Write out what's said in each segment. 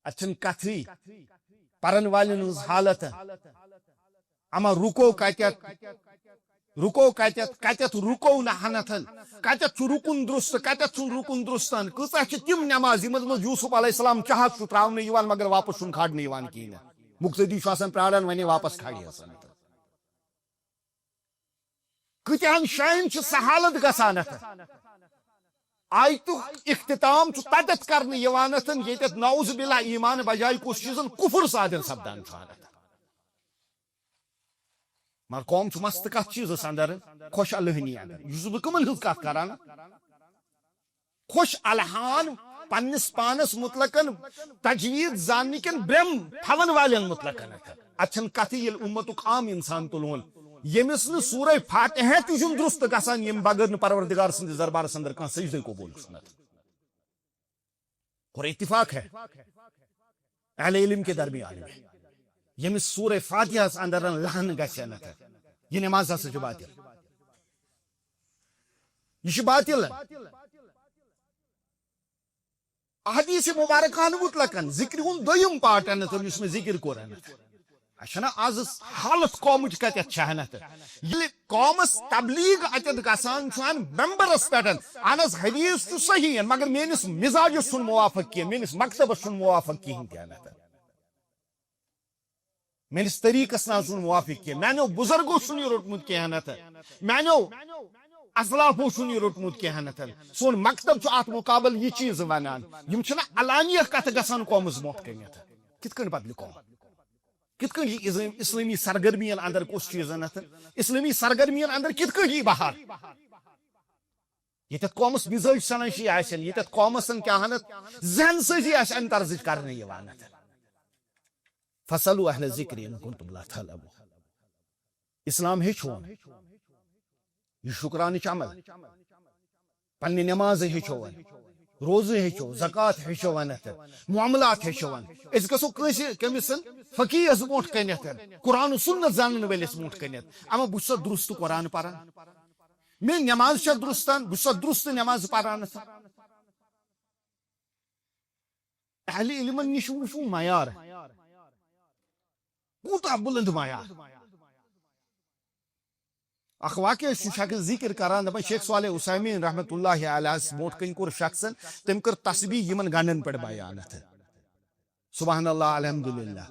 اچھن کتھی پرن والن ہز حالت اما رکو کتت رکو کتت کتت رکو نہ حنتھن کتت رکن درست کتت رکن درستن کۭژاہ چھِ تِم نماز یِمن منٛز یوسف علیہ السلام چاہت چھُ تراونہٕ یِوان مگر واپس چھُنہٕ کھالنہٕ یِوان کِہیٖنۍ نہٕ مقتدی چھُ آسان پیاران وۄنۍ واپس کھالہِ ہسن کۭتہن جاین چھِ سۄ حالت گژھان آیتُک اختتام چھُ تتٮ۪تھ کرنہٕ یِوان ییٚتٮ۪تھ نعوذ باللہ ایمان بجائے کُس چیٖزن کُفر صادر سپدان چھُ مگر قوم چھُ مست کتھ چیٖزس اندر خوش الہنی اندر یُس بہٕ کٕمن ہٕنٛز کتھ کران خوش الحان پننس پانس مطلقن تجوید زاننہٕ کٮ۪ن برٛم تھاون والٮ۪ن مطلقن اتھن کتھِ ییٚلہِ اُمتُک عام انسان تُلون ییٚمِس نہٕ سورہ فاتحہ تہِ چھُنہٕ درست گژھان ییٚمہِ بغٲر نہٕ پروردگار سٕنٛدِس دربارس اندر کانٛہہ سجدے قبوٗل چھُنہٕ اور اتفاق ہے اہل علم کے درمیان میں ییٚمِس سورہ فاتحہس اندر لہن گژھِ یہ نماز ہسا چھِ باطل یہ چھِ باطل احادیث مبارکہ مطلقن ذکر ہُنٛد دوٚیِم پارٹ یُس مےٚ ذکر کوٚر چھنا آز حالت قومٕچ کتٮ۪تھ چھِ ییٚلہِ قومس تبلیغ اتٮ۪تھ گژھان چھُ ممبرس پٮ۪ٹھ اہن حظ حدیث چھُ صحیح مگر میٲنِس مزاجس چھُنہٕ موافق کینٛہہ میٲنِس مکتبس چھُنہٕ موافق کِہیٖنۍ تہِ میٲنِس طریٖقس نہ چھُنہٕ موافق کینٛہہ میانیو بُزرگو چھُنہٕ یہِ روٚٹمُت کینٛہہ میانیو اسلافو چھُنہٕ یہِ روٚٹمُت کینٛہہ سون مکتب چھُ اتھ مقابل یہِ چیٖز ونان یِم چھِنہ علانیہ کتھ گژھان قومس برونٛٹھ کٔنِتھ کِتھ کٔنۍ بدلہِ قوم کِتھ کٔنۍ یی اسلٲمی سرگرمین اندر کُس چیٖز اسلٲمی سرگرمین اندر کِتھ کٔنۍ یی بہار ییٚتٮ۪تھ قومس مزاج سنشی آسن ییٚتٮ۪تھ قومس کیاہ ذہن سٲزی آسہِ امہِ طرزٕچ کرنہٕ یِوان فصلوا اہل ذکر ان کنتم لا تعلمون اسلام ہیٚچھون یہ شکرانٕچ عمل پننہِ نماز ہیٚچھو روزٕ ہیٚچھو زکات ہیٚچھو معاملات ہیٚچھو أسۍ گژھو کٲنٛسہِ کٔمِس فقیٖہس برونٛٹھ کٔنِتھ قرآن و سنت زانن وٲلِس برونٛٹھ کٔنِتھ اما بہٕ چھُسا درست قرآن پران میٲنۍ نماز چھا درستان بہٕ چھُسا درست نماز پران اہل علمن نِش وٕچھو معیار کوٗتاہ بُلند معیار اخ واقعہ شخص ذکر کران دپان شیخ صالح عثیمین رحمۃ اللہ علیہ برونٛٹھ کٔنۍ کوٚر شخصن تٔمۍ کٔر تسبیح یِمن گنڈن پٮ۪ٹھ بیان سبحان اللہ الحمدللہ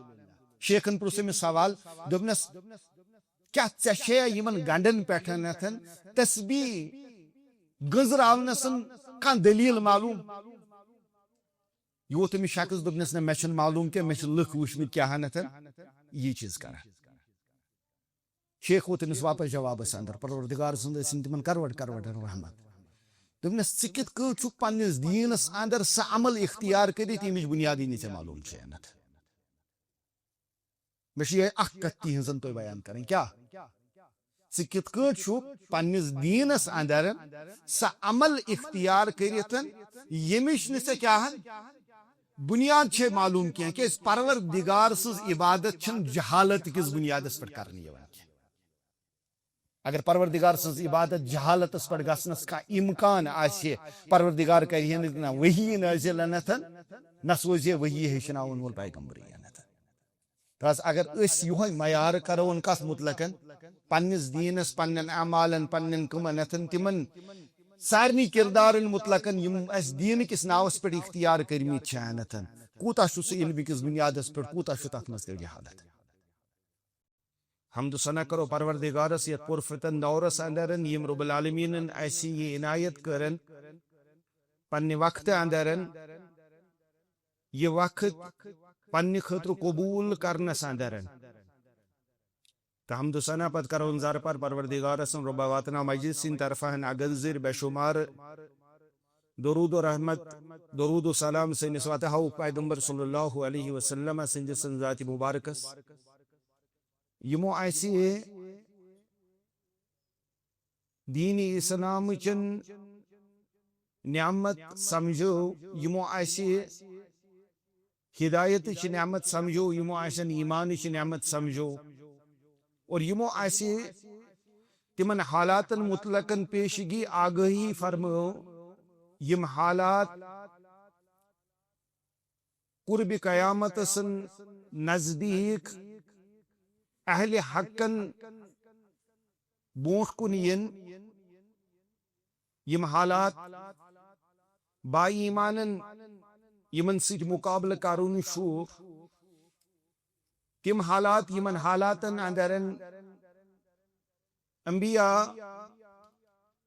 شیخن پرُژھ أمِس سوال دوٚپنس کیٛاہ ژےٚ چھے یِمن گنڈن پٮ۪ٹھ تسبیح گٔنٛزراونس کانٛہہ دلیٖل معلوٗم یہ ووت أمِس شخص دوٚپنس نہ مےٚ چھُنہٕ معلوٗم کینٛہہ مےٚ چھِ لُکھ وٕچھمٕتۍ کیٛاہ یہِ چیٖز کران شیخ ووت أمِس واپس جوابس اندر پروردگار سُنٛد ٲسِن تِمن کروڑ رحمت دوٚپنس ژٕ کِتھ کٔنۍ چھُکھ پننِس دیٖنس اندر سۄ عمل اختیار کٔرِتھ ییٚمِچ بُنیادی نہٕ ژےٚ معلوٗم چھے مےٚ چھِ یِہے اکھ کتھ تِہنٛزن تۄہہِ بیان کرٕنۍ کیٛاہ ژٕ کِتھ کٔنۍ چھُکھ پننِس دیٖنس اندر سۄ عمل اختیار کٔرِتھ ییٚمِچ نہٕ ژےٚ کیٛاہ بُنیاد چھے معلوٗم کینٛہہ کیٛازِ پروردگار سٕنٛز عبادت چھنہٕ جہالت کِس بُنیادس پٮ۪ٹھ کرنہٕ یِوان اگر پروردگار سٕنٛز عبادت جہالتس پٮ۪ٹھ گژھنس کانٛہہ اِمکان آسہِ پروردگار کرِ ہے نہٕ وحی نٲزِل نہ سوزِ ہے وحی ہیٚچھناوَن وول پیغمبرٕے تاز اگر أسۍ یِہوے معیار کرون کتھ مُتلقن پننِس دیٖنس پننٮ۪ن اعمالن پننٮ۪ن کٕمن تِمن سارنٕے کِردارن مُتلقن یِم اسہِ دیٖنہٕ کِس ناوس پٮ۪ٹھ اختیار کٔرمٕتۍ چھِ کوٗتاہ چھُ سُہ علمہِ کِس بُنیادس پٮ۪ٹھ کوٗتاہ چھُ تتھ منٛز تیٚلہِ جہالت حمد و ثنا کرو پروردگارس یتھ پُرفتن دورس اندر یم رب العالمیٖنن اسہِ یہِ عنایت کٔرن پننہِ وقتہٕ اندر یہِ وقت پننہِ خٲطرٕ قبوٗل کرنس اندر تہٕ حمد و ثنا پتہٕ کرون زارپار پروردگارس رۄبا واتناو مجلس سٕنٛدِ طرفہٕ اگنزِر بے شُمار درود و رحمت درود و سلام سٲنِس واتہو پیغمبر صلی اللہ علیہ وسلم سٕنٛدِس ذاتِ مبارکس یِمو اسہِ دیٖنِ اسلامٕچن نعمت سمجھو یِمو اسہِ ہدایتٕچ نعمت سمجھو یِمو اسٮ۪ن ایٖمانٕچ نعمت سمجھو اور یِمو اسہِ تِمن حالاتن مُتلقن پیشگی آگٲہی فرمٲو یِم حالات قرب قیامت سن نزدیک اہل حقن بونٹ کن ین یم حالات بائی ایمانن یمن سۭتۍ مقابلہ کرن چھُ تم حالات یمن حالاتن اندرن انبیاء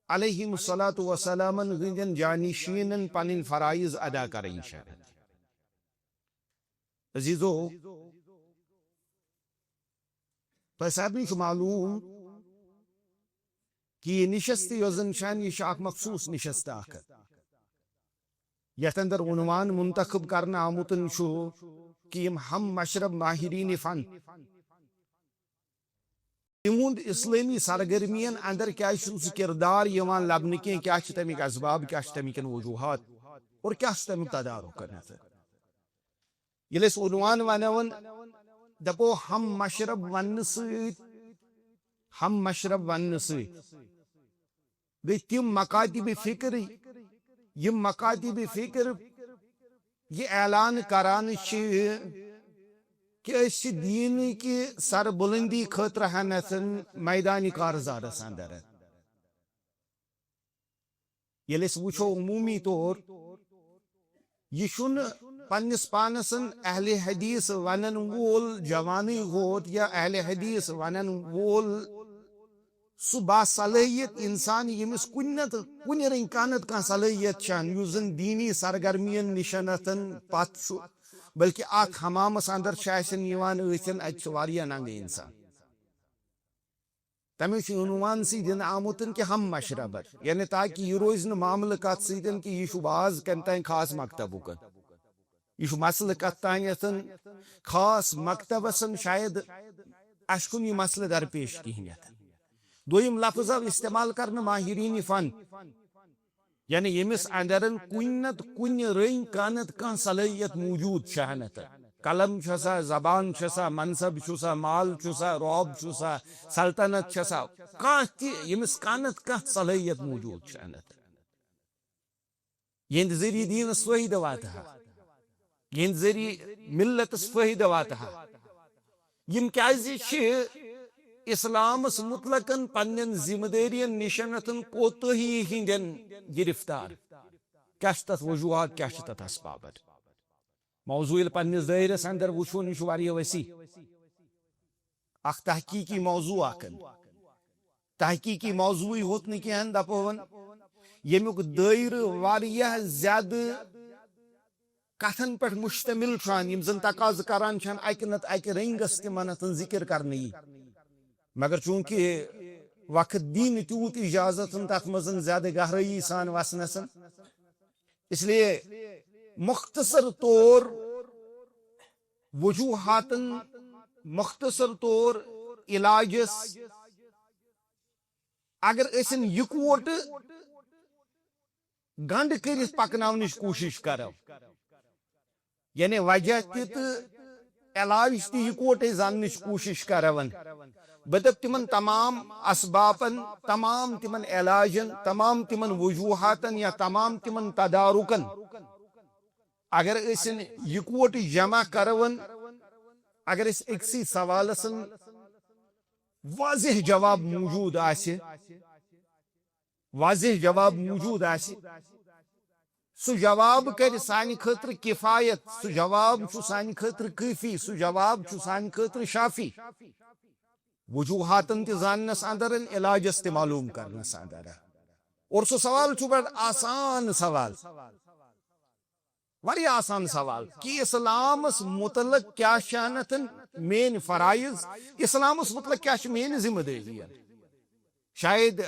علیہم الصلاۃ وسلام ہندین جانشینن پنن فرائض ادا کریں شاید عزیزو تۄہہِ سارنٕے چھُ معلوم کہ یہ نشست یوزن شان یہ اخ مخصوص نشست اخ یتھ اندر عنوان منتخب کرنا آمتن چھُ کہ یم ہم مشرب ماہرین فن تہند اسلامی سرگرمین اندر کیا سہ کردار یوان لبنہ کی کیا تمیک اسباب کیا تمکن وجوہات اور کیا تمیک تدارک یل عنوان ونون دپو ہم مشرب ون ست گئی تم مکاتب فکر یم مکاتب فکر یہ اعلان کران کہ اس دین کی سر بلندی خاطر ہنتن میدان کارزارس اندر یل وچھو عمومی طور یہ پنس پانسن اہل حدیث ونن وول جوانی ہوت یا اہل حدیث ونن وول سہ باصلاحیت انسان یمس کن رنگ کانت کان صلاحیت چان یس زن دینی سرگرمین نشنتن پت بلکہ اخ حمامس اندر اتن اتہ ننگ انسان تمیک عنوان سی دن آمتن کہ ہم مشربر یعنی تاکہ یہ روز معاملہ کت سن کہ یہ باز کن تین خاص مکتبک یہ مسئلہ کت تین خاص مکتبسن شاید اشکن یہ مسئلہ درپیش کہین دویم لفظ آو استعمال کرنا ماہرین فن یعنی یمس اندرن کن رنگ کانت کان صلاحیت موجود شہنت قلم چھسا زبان چھسا منصب چھسا مال چھسا رعب چھسا سلطنت چھسا یمس کانت کان صلاحیت موجود شہنت یہند ذریعہ دینس فائدہ واتہ یہند ذریعہ ملتس فائدہ واتہ یم کیازِ چھ اسلامس مطلقاً پنن ذمہ دارین نشنتن کوتہی ہندین گرفتار کیا تت وجوہات کیا تت اسباب موضوع پنس دائرس اندر وچھو یہ واریاہ وسیع اخ تحقیقی موضوع اخن تحقیقی موضوع ہوت نہ کہن دپون یمیک دائر واریاہ زیادہ کتھن پہ مشتمل چھان یم زن تقاض کران چھان اکہ نت اکہ رنگس تمن ذکر کرنے مگر چونکہ وقت دین تیوت اجازت تک مزن زیادہ گہرائی سان وسنس اس لیے مختصر طور وجوہات مختصر طور علاجس اگر اسن یکوٹ گنڈ کرت پکناونچ کوشش کرو یعنی وجہ تہ علاج تہ یکوٹ زاننچ کوشش کرون بدب تمن تمام اسبابن تمام تمن علاجن تمام تمن وجوہاتن یا تمام تمن تدارکن اگر اسن یکوٹ جمع کرون اگر اس اکسی سوال سن واضح جواب موجود آسے واضح جواب موجود آسے سو جواب کر سانی خاطر کفایت سو جواب چھو سانی خاطر کافی سو جواب چھو سانی خاطر شافی وجوہاتن تی زاننس اندرن علاجس تی معلوم کرنس اندر اور سو سوال چھو بڑھ آسان سوال وری آسان سوال کہ اسلامس متعلق کیا شانتن مین فرائض اسلامس متعلق کیا مین ذمہ داری شاید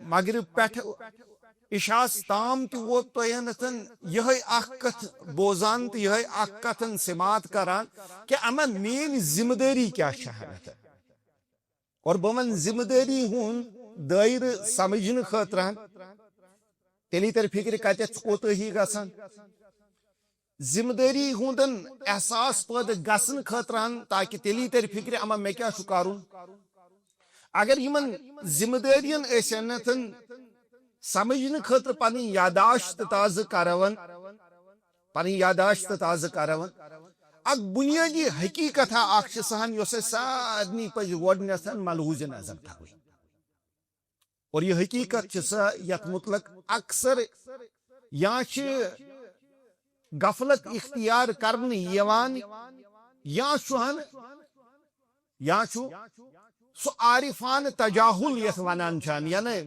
مغرب پیٹھ عشاء تام تہ ووت تہنتن یہ اخ کت بوزان تو یہ اخ کتن سماعت کران کہ امن مین ذمہ داری کیا شہرت اور بمن ذمہ داری ہون دائر سمجھن خاطر تیلی تر فکر کتت کوتہی گژھان ذمہ داری ہندن احساس پید گھن خاطر تاکہ تیلی تر فکر اما مے کیا کرن اگر یمن ذمہ دارین ٲسنتن سمجھنے خاطر پن یاداشت تازہ کرون پن یاداشت تازہ کرون اک بنیادی حقیقت اخ سہن یس سارنی پز گۄڈنیتھ ملحوظ نظر تھوی اور یہ حقیقت سا یت متعلق اکثر یا غفلت اختیار کرنے یوان یا سو عارفان تجاہل یت ونان چھان یعنی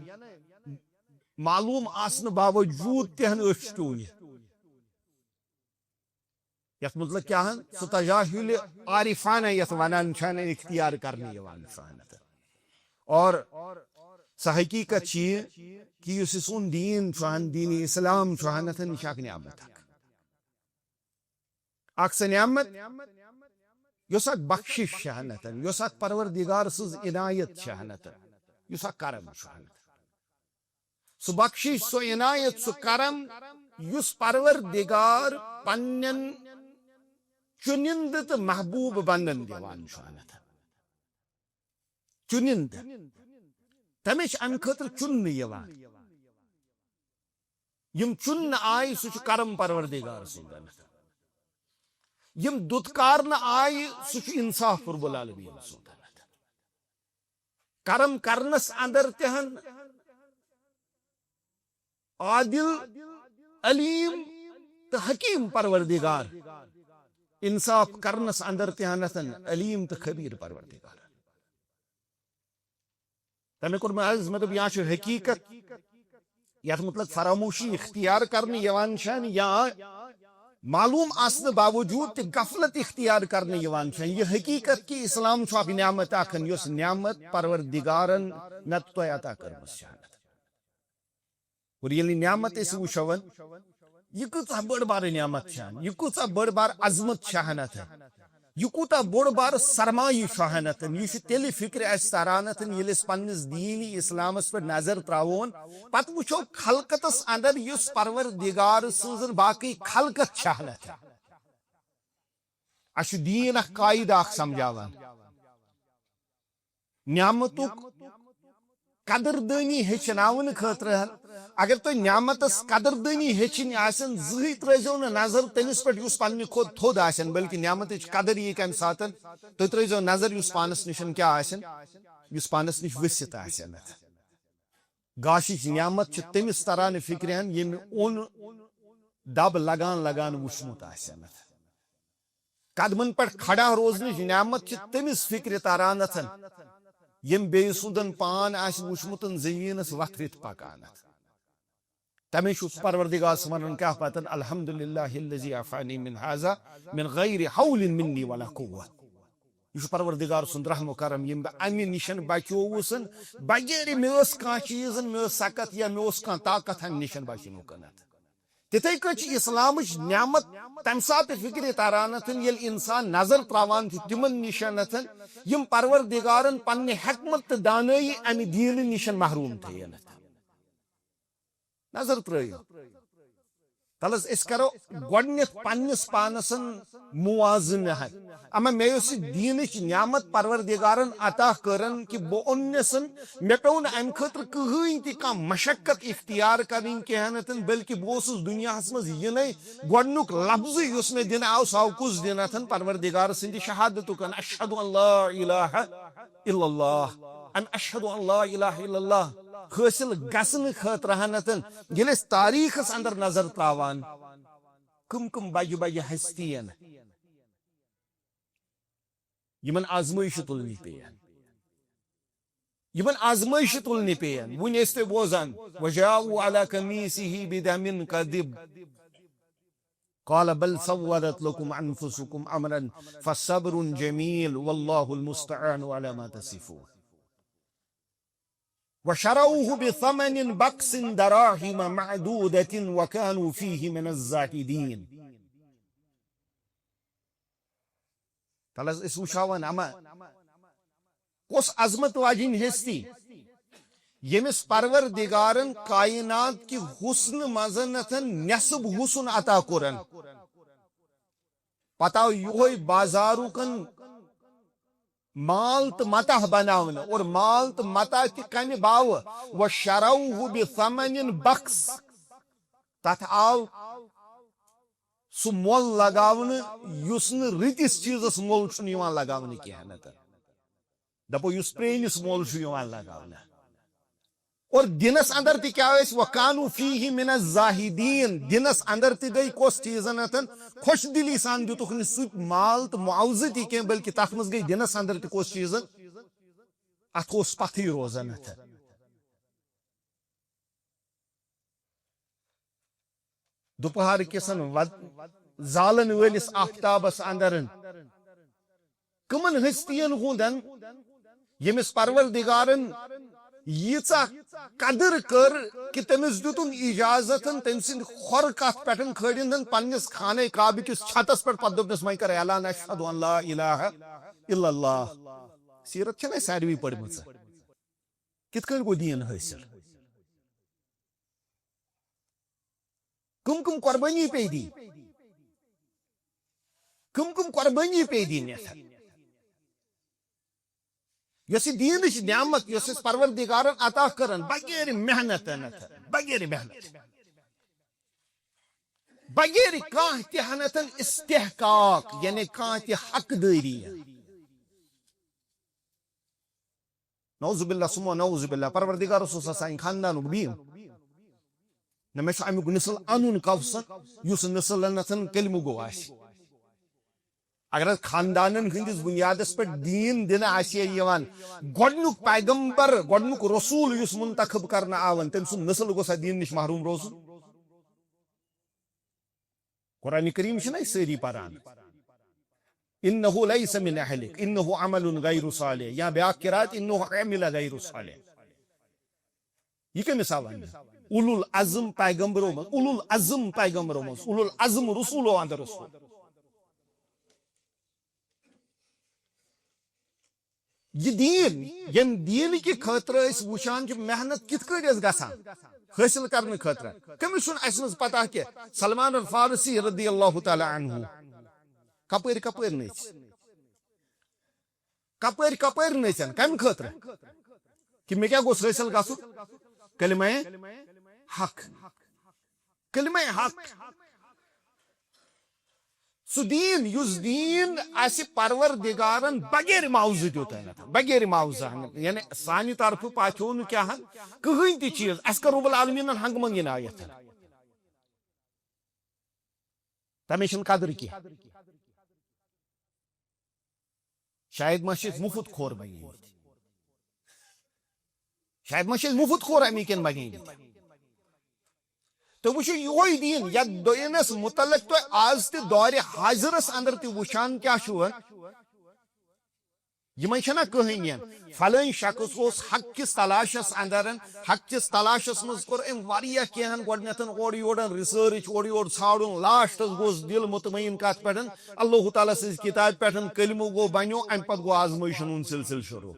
معلوم آسن باوجود تہن أچھ ٹونہ یت مطلب کیا سو تجاہل عارفانہ یت ونان چھان اختیار کرنے یوان اور سہ حقیقت یہ کہ اس سون دین چھان دین اسلام چھان یہ اک نعمت اک سہ نعمت یس اک بخشش چھانتن یس اک پروردگار سز عنایت چھانتن یس اک کرم چھانت سو بخشش سو عنایت سو کرم یس پروردگار پنن چنند تو محبوب بندن دیوان چھانت چنند تمش ام خاطر چن یوان یم چن آئی سہ کرم پروردگار سندن یم دتکار آئی سہ انصاف رب العالمین سندن کرم کرنس اندر تہن عادل علیم تو حکیم پروردگار انصاف کرنس اندر تہنتن علیم تو خبیر پروردگار تمہیں کور میں عرض مطلب یہاں حقیقت یت مطلب فراموشی اختیار کرنے یوان چھان یا معلوم آسن باوجود تے غفلت اختیار کرنے یوان چھان یہ حقیقت کہ اسلام چھو اک نعمت اخن یس نعمت پروردگارن نت تو عطا کرمس چھانت اور یہ نعمت اس وچھون یہ کتا بڑ بار نعمت چھان یہ کتا بڑ بار عظمت چھانت یہ کوتا بڑ بار سرمایہ شاہنتن یہ تیل فکر اس ترانتن یل اس پنس دینی اسلامس پر نظر تراون پت وچھو خلقتس اندر یس پروردگار سوزن باقی خلقت شاہنت اش دین اخ قائد اخ سمجھاوان نعمتک قدردانی ہچناون خاطر اگر تو نعمتس قدردانی ہچن آسن زہی ترزو نظر تمس پہ اس پنہ کھود تھود آسن بلکہ نعمت قدر یہ کم ساتن تو ترزو نظر اس پانس نشن کیا آسن اس پانس نش وسط آسن گاشچ نعمت تمس تران فکرین یم اون دب لگان لگان وچمت آسن قدمن پہ کھڑا روزنچ نعمت تمس فکر ترانتن یم بے سندن پان آس وچمتن زمینس وتھرت پکانت تمش پروردگار سمرن کیا پتن الحمدللہ الذی عافانی من هذا من غیر حول منی ولا قوة یہ پروردگار سند رحم و کرم یم امی نشن بچوسن بغیر میس کان چیز میس سکت یا میس کان طاقت ہن نشن بچنو کنت تتھے کچھ اسلام نعمت تم سات فکر ترانتن یل انسان نظر تراوان تمن نشانتن یم پروردگارن پنہ حکمت دانائی امی دین نشن محروم تھینت نظر ترائیو تلس اس کرو گوڑنیت پنس پانسن موازن ہے اما میں اسی دینچ نعمت پروردگارن عطا کرن کہ بو انسن میں پیون ام خطر کہیں تی کا مشقت اختیار کریں کہنتن بلکہ بوسس دنیا اسمز یہ نہیں گوڑنک لفظ اس میں دن آو ساو کس دنتن پروردگار سندی شہادتو کن اشہدو ان لا الہ الا اللہ ان اشہدو ان لا الہ الا اللہ حاصل گسن خاطر ہنتن یل اس تاریخ اندر نظر تراوان کم کم بج بج ہستین یمن آزمائش تلنی پیان یمن آزمائش تلنی پیان ون اس بوزان وجاؤوا على قميصه بدم كذب قال بل سولت لكم انفسكم امرا فالصبر جميل والله المستعان على ما تصفون وشروه بثمن بخس دراهم معدودة وكانوا فيه من الزاهدين تلس اس وشاون اما کس عظمت واجن ہستی یمس پروردگارن کائنات کی حسن مزنتن نصب حسن عطا کرن پتہ یہ بازارو کن مال تو متہ بناون اور مال تو متہ تہ کمہ باو وشروه بثمن بخس تت آو سو مول لگاون یس ن رتس چیزس مول چھن یوان لگاون کینہ دپو یس پرینس مول چھ یوان لگاون اور دنس اندر تہ کیا وکانو فیہ من الزاہدین دنس اندر تہ گئی کس چیزن خوش دلی سان دتک ن سہ مال تو معاوضہ تہ کی بلکہ تر مز گئی دنس اندر تہ کس چیزن ات پتہ روزان دوپہر کسن زالن ولس آفتابس اندر کمن ہستین ہندن یمس پروردگارن ییژا قدر کر کہ تمس دتن اجازت تم سند خور کت پہ کھڑن پنس خانہ کعبہ کس چھتس پہ پتہ دپنس وی کر اعلان اشہد ان لا الہ الا اللہ سیرت چھنا ساروی پڑھمژ کت کن گو دین حاصل کم کم قربانی پہ دی کم کم قربانی پہ دین یس دین نعمت یس پروردگارن عطا کرن بغیر محنت بغیر محنت بغیر کان تہنت استحقاق یعنی کان تہ حق داری نعوذ باللہ سمو نعوذ باللہ پروردگار صلی سان خاندان بیم نہ مے امیک نسل انن کوثر یس نسل نتن کلمہ گو آس اگر خاندانن ہندس بنیادس پہ دین دن آن گۄڈنیُک پیغمبر گۄڈنیُک رسول یس منتخب کرنا آون تم سن نسل گوسا دین نش محروم روزن قرآن کریم چھنا ساری پران انه ليس من اهلك انه عمل غیر صالح یا بیاکھ قرات انه عمل غیر صالح یہ کیا مثال ہے اولو العزم پیغمبروں میں اولو العزم پیغمبروں میں اولو العزم رسولوں اندر رسول یہ دین یم دین کی خاطر اس وچان کہ محنت کت کٹ اس گژھان حاصل کرنے خاطر کمس چھن اس مز پتہ کہ سلمان الفارسی رضی اللہ تعالی عنہ کپر کپر نچ کپر کپر نچن کم خاطر کہ میں کیا گوس حاصل گژھن کلمہ حق کلمہ حق سو دین یس دین اس پروردگارن بغیر معاوضہ دیت بغیر معاوضہ یعنی سانہ طرف پاتھو نہ کیا کہین تہ چیز اس کر رب العالمین ہنگ منگ عنایت تمہ چھن قدر کی شاید ما مفت کھور بنی شاید ما مفت کھور امیکن بنی تو وچو یہ دین یا دینس متعلق تو آز تہ دور حاضرس اندر تہ وچان کیا یہ چھنا کہین فلن شخص اس حق کس تلاشس اندر حق کس تلاشس مز کور ام واریاہ کینہن گۄڈنیتھن اور یورن ریسرچ اور یور ژھانڈن لاسٹس گوس دل مطمئن کت پہ اللہ تعالیٰ سز کتاب پہ کلمہ گو بنو ام پتہ گو آزمائشن ہند سلسل شروع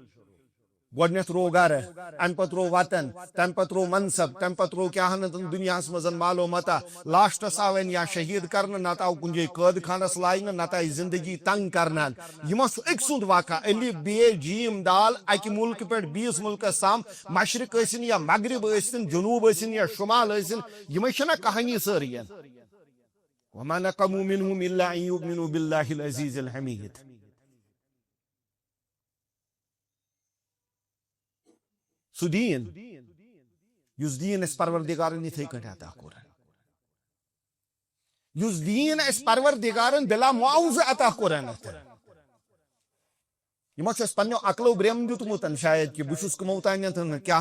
گۄڈنیتھ رو گھر ام پتہ رو وطن تم پتہ رو منصب تم پتہ رو کیا دنیا مز مال و متا لاسٹس آو یا شہید کرنا نت آو کن جائے قید خانس لائن نت آئی زندگی تنگ کرنا یہ اک سند واقعہ الف بے جیم دال اکہ ملک پہ بیس ملکس تام مشرق ٲسِن یا مغرب ٲسِن جنوب ٲسِن یا شمال ٲسِن یہ چھنا کہانی ساری وما نقموا منهم الا ان يؤمنوا بالله العزيز الحميد سو دین یس دین اس پروردگارن اتھے کٹ عطا کور یس دین اس پروردگارن بلا معاوضہ عطا کورن یہ اس پنو عقلو بریم دیتمت شاید کہ بس کموتان کیا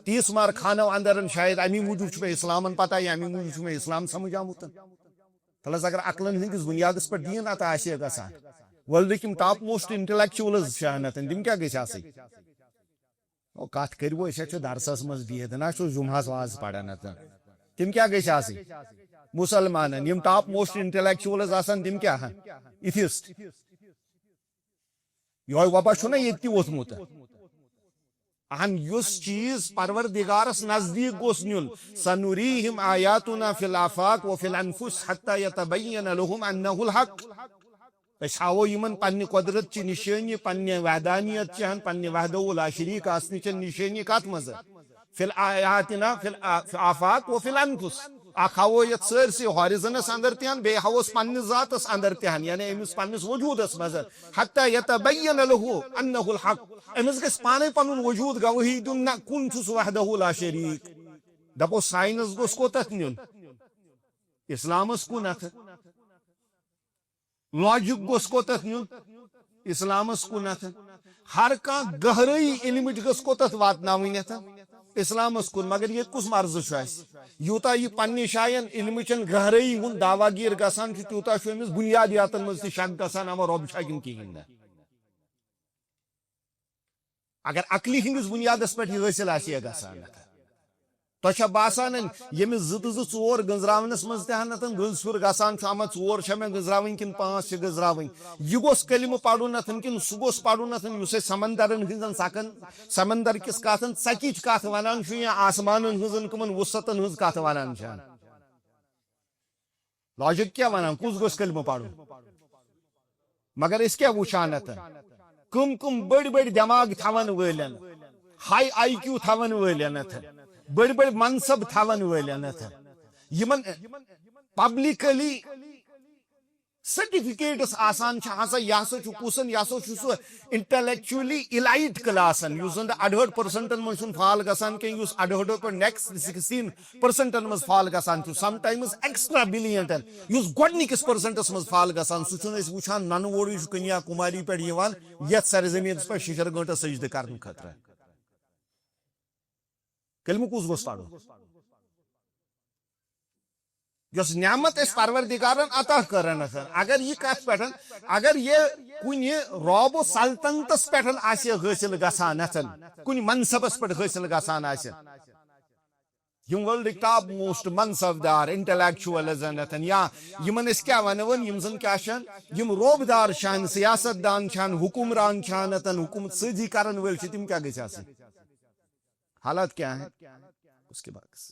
تیس مار خانو اندر شاید امی موجود میں اسلام پتہ یا امی موجود میں اسلام سمجھ آمت تلس اگر عقلن ہندس بنیادس پر دین عطا آسے گژھان ولدکم ٹاپ موسٹ انٹلیکچوئلز شاہنتن تم کیا گژھِ آسٕنۍ کت کرو درسس مز بہت نا جمعہس واز پڑھان تم کیا گھس آسن مسلمان یم ٹاپ موسٹ انٹلیکچوئلز آسان تم کیا ایتھسٹ یہ وبا چھنا یہ ووتمت اہن یس چیز پروردگارس نزدیک گوس نیون سنوریہم آیاتنا فی الافاق وفی الانفس حتی یتبین لهم انہ الحق اس ہاو یمن پنہ قدرت چی نشانی پنہ وحدانیت چہن پنہ وحدہ لا شریک آسنی چن نشانی کات مز فی الآیاتنا فی الآفاق و فی الانفس اخ ہاو یت سرسی ہارزنس اندر تہن بی ہاوس پنس ذاتس اندر تہن یعنی امس پنس وجودس مز حتی یتبین له انه الحق امس گس پانے پنن وجود گواہی دن نہ کن چھس وحدہ لا شریک دپو سائنس گوس کوتت نیون اسلامس کن ات لاجک گوس کوتت نیون اسلامس کن ات ہر کان گہرائی علم گس کوتت واتناون اسلامس کن مگر یہ کس مرض یوتا یہ پنہ شائن علم چن گہرائی ہند دعوی گیر گسان تیوتا امس بنیادیاتن مز تہ شک گسان اما رب چھا کن کہین اگر عقلی ہندس بنیادس پہ یہ حاصل آہ گسان تہ باسان یمس زور گنزراونس مز تہنتن گنز پھر گسان اما ژور چھ مے گنزراون کن پانچ چھ گنزراون یہ گوس کلمہ پڑھن کن سہ گوس پڑھن اس سمندرن ہزن سکن سمندر کس کتن ژکچ کت ونان یا آسمان ہزن کمن وسطن ہز کت ونان لاجک کیا ونان کس گوس کلمہ پڑھن مگر اس کیا وچان کم کم بڑ بڑ دماغ تھون ولن ہائی آئی کیو تھون ولن بڑ بڑ منصب تھون ولن یمن پبلکلی سرٹیفکیٹس آسان ہسا یہ ہسا کسن یہ ہسا سہ انٹلیکچولی الائٹ کلاسن اس زن 68% من فال گسان کی اس 68 پہ نیکسٹ 16% مز فال گسان سم ٹائمز ایکسٹرا بلینٹن اس گۄڈنِکِس پرسنٹس مز فال گسان سہ وچان نن ووڑ کنیا کماری پہ یت سرزمین پہ ششر گھنٹہ سجدہ کرنے خاطر کلمہ کس گوس پڑھو یس نعمت اس پروردگارن عطا کرن اگر یہ کت پہ اگر یہ کن رعب و سلطنتس پہ حاصل گسان کن منصبس پہ حاصل گسان یم ورلڈ ٹاپ موسٹ منصب دار انٹلیکچوئلز یا یمن اس کیا ونون یم زن کیا شان یم روب دار شان سیاست دان شان حکمران شان حکومت سازی کرن ول تم کیا گژھِ آسن حالات کیا ہیں اس کے بعد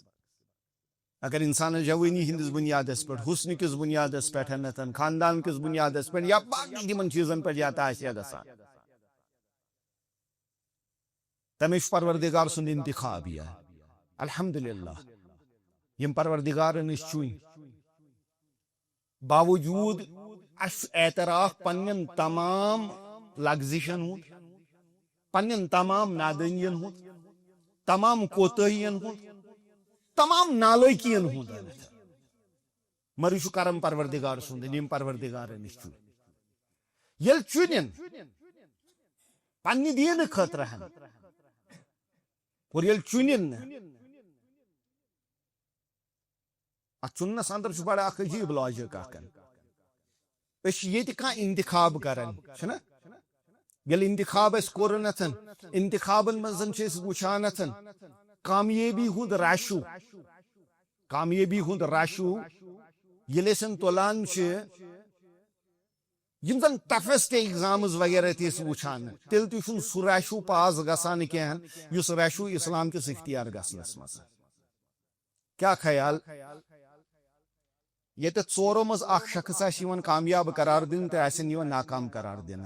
اگر انسان جوانی ہندس بنیادس پہ حسن کس بنیادس پہ خاندان کس بنیادس پہ یا باقی تمن چیزن پہ جاتا گسان تمیش پروردگار سند انتخاب یہ الحمدللہ یم پروردگار نش چون باوجود اس اعتراف پنن تمام لغزشن ہند پنن تمام نادانین ہند تمام کوتہین ہند تمام نالائکین ہند مگر یہ کرم پروردگار سند یم پروردگار نش چون یل چونن پنہ دین خاطر اور یل چونن ات چنس اندر بڑا اخ عجیب لاجک یہ انتخاب کران چھنا یل انتخاب اس کورنت انتخابن مزن وچان کامیابی ہند راشو کامیابی ہند راشو یل تلان یم زن ٹفسٹ ایگزامز وغیرہ تیس وچان تیل تہ سہ ریشو پاس گسان کہین اس ریشو اسلام کس اختیار گسنس مز کیا خیال یہ ژورو مز اخ شخص کامیاب قرار دن تو ناکام قرار دن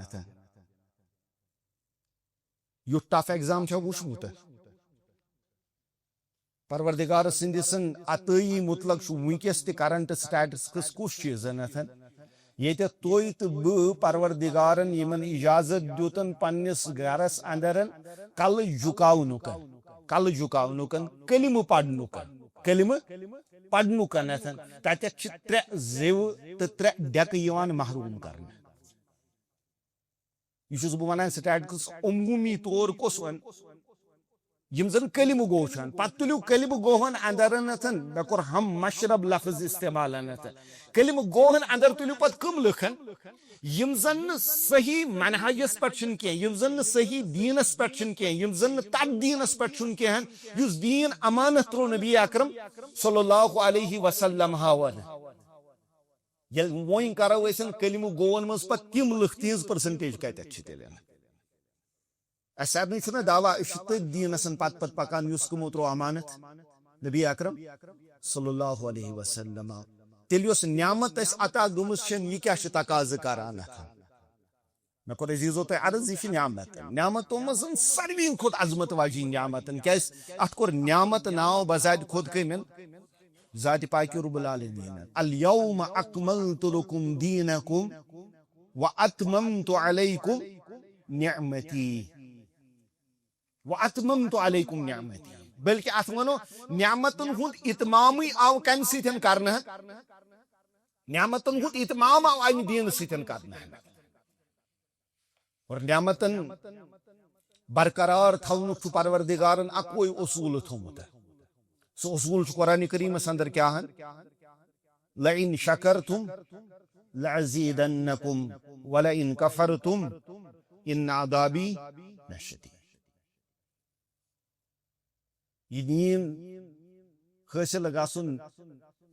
یھ ٹف ایگزام وچمت پروردگار سندسن عطائی مطلق ونکس تہ کرنٹ سٹیٹس کس چیز یہ توئی تو بہ پروردگارن یمن اجازت دیتن پنس گرس اندر کل جھکاونکن کلمہ پڑھنکن تتھ ترے زو تو ترے ڈیکہ محروم کرنے یہ بہ ونان سٹیٹس عمومی طور کس ون یم زن کلمہ گو پتہ تلیو کلمہ گوہن اندر مے کور ہم مشرب لفظ استعمال کلمہ گوہن اندر تلیو پتہ کم لکھن یم زن صحیح منہجس پہ یم زن صحیح دینس پہ یم زن تب دینس پہ اس دین امانت ترو نبی اکرم صلی اللہ علیہ وسلم ہاون یل وین کرو کلمہ گوون مز پہ تم لکھ تہذ پرسنٹیج کتھ تیل اس نا دعوی تھی دینس پت پکان اس کمو ترو امانت نبی اکرم صلی اللہ علیہ وسلم تیل اس نعمت اس عطا گمس یہ کیا تقاض کران مے کور عزیزو تہ عرض یہ نعمت نعمتوں مز ساروی کھت عظمت واجی نعمت کیاز ات کور نعمت ناو بذات خود کمن ذات پاک رب العالمین الیوم اکملت لکم دینکم واتممت علیکم نعمتی واتممت علیکم نعمتی بلکہ ات ونو نعمتن ہند اتمام آو کم سن کرنا نعمتن ہند اتمام آو امہ دین سن کرنا اور نعمتن برقرار تھونک پروردگارن اکوئی اصول تھومت سو اصول قرآن کریم اندر کیا ہے لئن شکرتم لعزیدنکم ولئن کفرتم ان عذابی لشدید یہ دین حاصل گژھن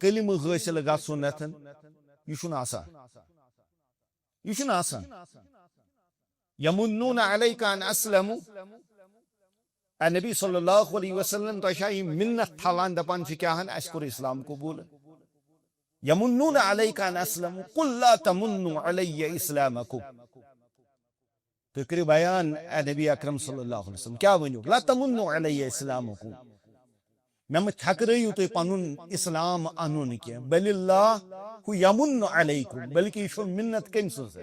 کلمہ حاصل گژھن نتن یہ چھُنہ آسان یمنون علیک ان اسلموا نبی صلی اللہ علیہ وسلم تو شاہی منت تھالان دپان کیا اس کور اسلام قبول یمنون علیک ان اسلموا قل لا تمنوا علی اسلامکم تو کرو بیان نبی اکرم صلی اللہ علیہ وسلم کیا ونیو لا تمنوا علی اسلامکم میں مت تھکرائیو تھی پنن اسلام انن کی بل اللہ یمن علیکم بلکہ یہ منت کم سز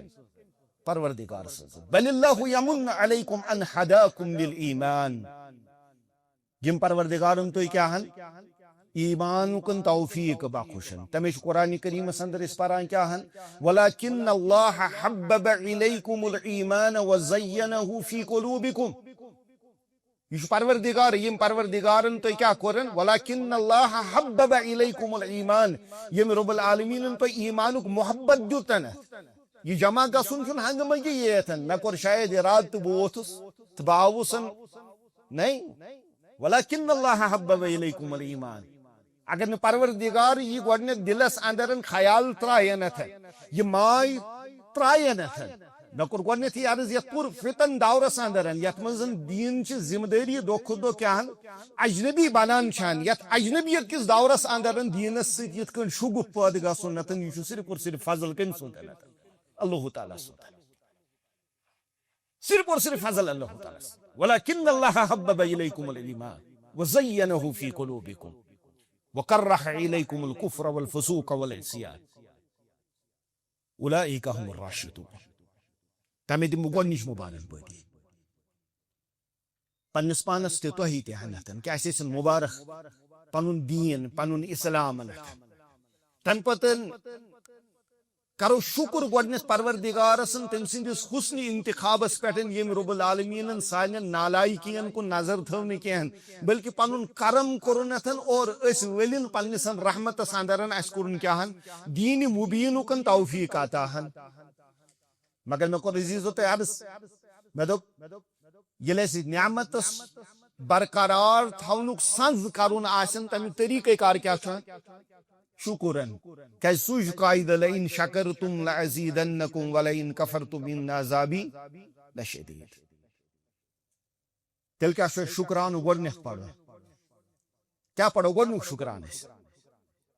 پروردگار سز بل اللہ یمن علیکم ان ہداکم للایمان یم پروردگارن تو کیا ہن ایمان کن توفیق بخشن تمش قرآن کریم اندر اس پران کیا ہن ولکن اللہ حبب الیکم الایمان وزینہ فی قلوبکم یہ پروردگار یم پروردگارن تو کیا کرن ولکن اللہ حبب الیکم الایمان یم رب العالمین تو ایمانک محبت دیتن یہ جمع گسن چھن ہنگ منگی یتن میں کور شاید اراد تو بوتس تباوسن نہیں ولکن اللہ حبب الیکم الایمان اگر نہ پروردگار یہ گوڈنیک دلس اندرن خیال ترائنت یہ مائی ترائنت مے کور گوڈنیتھ یہ عرض یت پور فتن دورس اندرن یت منزن دین چھ ذمہ داری دو کھو دو کیا اجنبی بنان چھان یت اجنبیت کس دورس اندرن دینس ست یت کن شگف پید گسن نتن یہ صرف اور صرف فضل کم سن اللہ تعالی سن صرف اور صرف فضل اللہ تعالی ولکن اللہ حبب الیکم الایمان وزینہ فی قلوبکم وکرہ الیکم الکفر والفسوق والعصیان اولئک هم الراشدون تمہیں دم گونیش مبارک بڑی پنس پانس تہ تہی تہ ہنتن کہ اس مبارک پنن دین پنن اسلام تم پتن کرو شکر گوڈنس پروردگارس تم سندس حسن انتخابس پہ یم رب العالمین سان نالائکین کو نظر تھو کہن بلکہ پنن کرم کورنتن اور اس ولن پنس رحمتس اندرن اس کورن کیا دین مبین کن توفیق عطا مگر میں کور عزیزو تو عرض میں دپ یل نعمتس برقرار تھونک سنز کرن آسن تمہ طریقہ کار کیا شکرن کہ سوج قائد لئن شکرتم لعزیدنکم ولئن کفرتم ان عذابی لشدید تیل کیا شکران گوڈنیتھ پڑھو کیا پڑھو گوڈنیک شکران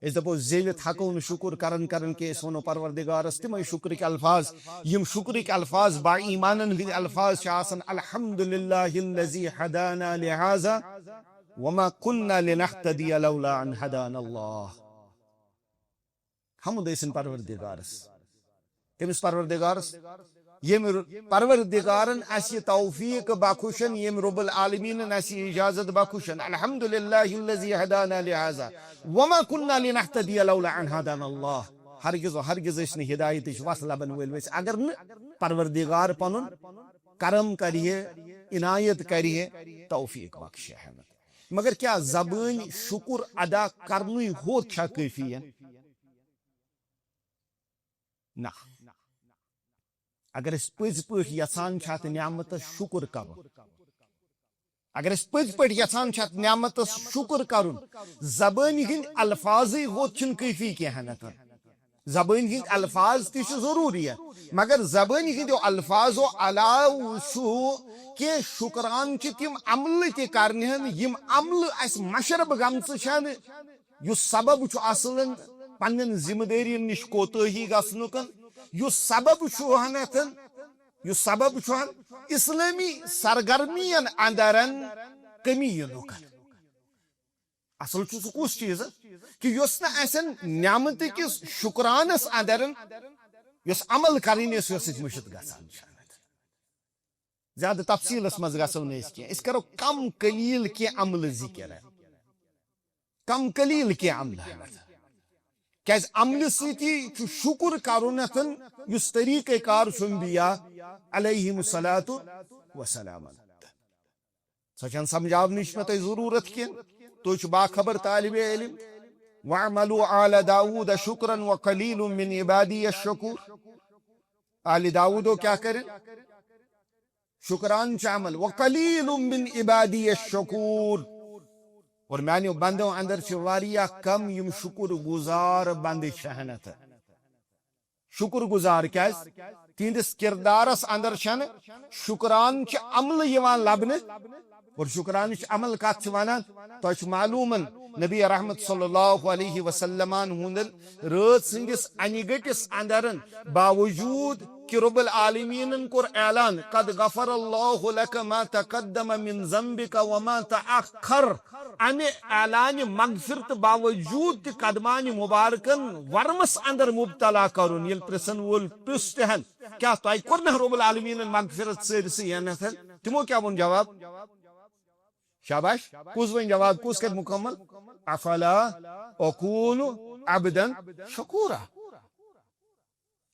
اس دپو زیوت حقو شکر کرن کے سونو پروردگارس تم شکر کے الفاظ یم شکر کے الفاظ با ایمانن ہند الفاظ شاسن الحمدللہ الذی ہدانا لہذا وما كنا لنهتدي لولا ان هدانا اللہ حمد اسن پروردگارس کمس پروردگارس یم پروردگارن اسی توفیق بخشن یم رب العالمین اسی اجازت بخشن الحمدللہ الذی ہدانا لہذا وما كنا لنهتدي لولا ان هدانا اللہ ہرگز اس نے ہدایت وصلہ بن ول اگر پروردگار پنن کرم کریے عنایت کریے توفیق بخشے مگر کیا زبان شکر ادا کرنی ہوت چھا کافی نہ اگر اس پز پٹ یسان چھات نعمت شکر کرو اگر اس پز پٹ یسان چھات نعمت شکر کرن زبان ہند الفاظ ہوت چھن کافی کیا زبان ہند الفاظ تہ ضروری ہے مگر زبان ہند الفاظ و علاوہ شو کہ شکران چھ تم عمل تہ کرنے یم عمل اس مشرب گمس چھن یس سبب چھ اصلا پنن ذمہ داری نش کوتاہی گژھنکن یس سبب چھنتن یس سبب چھن اسلامی سرگرمین اندرن کمی ینکن اصل سہ کس چیز کہ یس نا اسن نعمت کس شکرانس اندر یس عمل کریں یس مشت گژھان زیادہ تفصیلس مز گژھو نس کی کرو کم قلیل کی عمل ذکر کم قلیل کی عمل کیاز عمل ستی شکر کرنتن یس طریقہ کار انبیاء علیہم الصلاۃ والسلام سچن سمجھاونچ مے ضرورت کی تو باخبر طالب علم وَاعْمَلُوا آلَ داود شُكْرًا وَقَلِيلٌ مِّنْ عِبَادِيَ الشَّكُورُ آل داودو کیا کریں شکران عمل وَقَلِيلٌ مِّنْ عِبَادِيَ الشَّكُورُ اور میانیو بندوں اندر واریاہ کم یم شکر گزار بند شہنت شکر گزار کیا تہندس کردارس اندر چھن شکران عمل یوان لبنہ اور شکران عمل کت ونان تو معلوم نبی رحمت صلی اللہ علیہ وسلم رات سندس انہ گٹس اندر باوجود کہ رب العالمین کور اعلان قد غفر اللہ لک ما تقدم من ذنبک وما تأخر امہ اعلان مغفرت باوجود تہ قدمان مبارکن ورمس اندر مبتلا کرن یل پرسن وول پرس تہن کیا تہ کور نہ رب العالمین مغفرت سرسی تمو کیا ون جواب شاباش کس ون جواب کس کر مکمل افلا اکون عبدا شکورا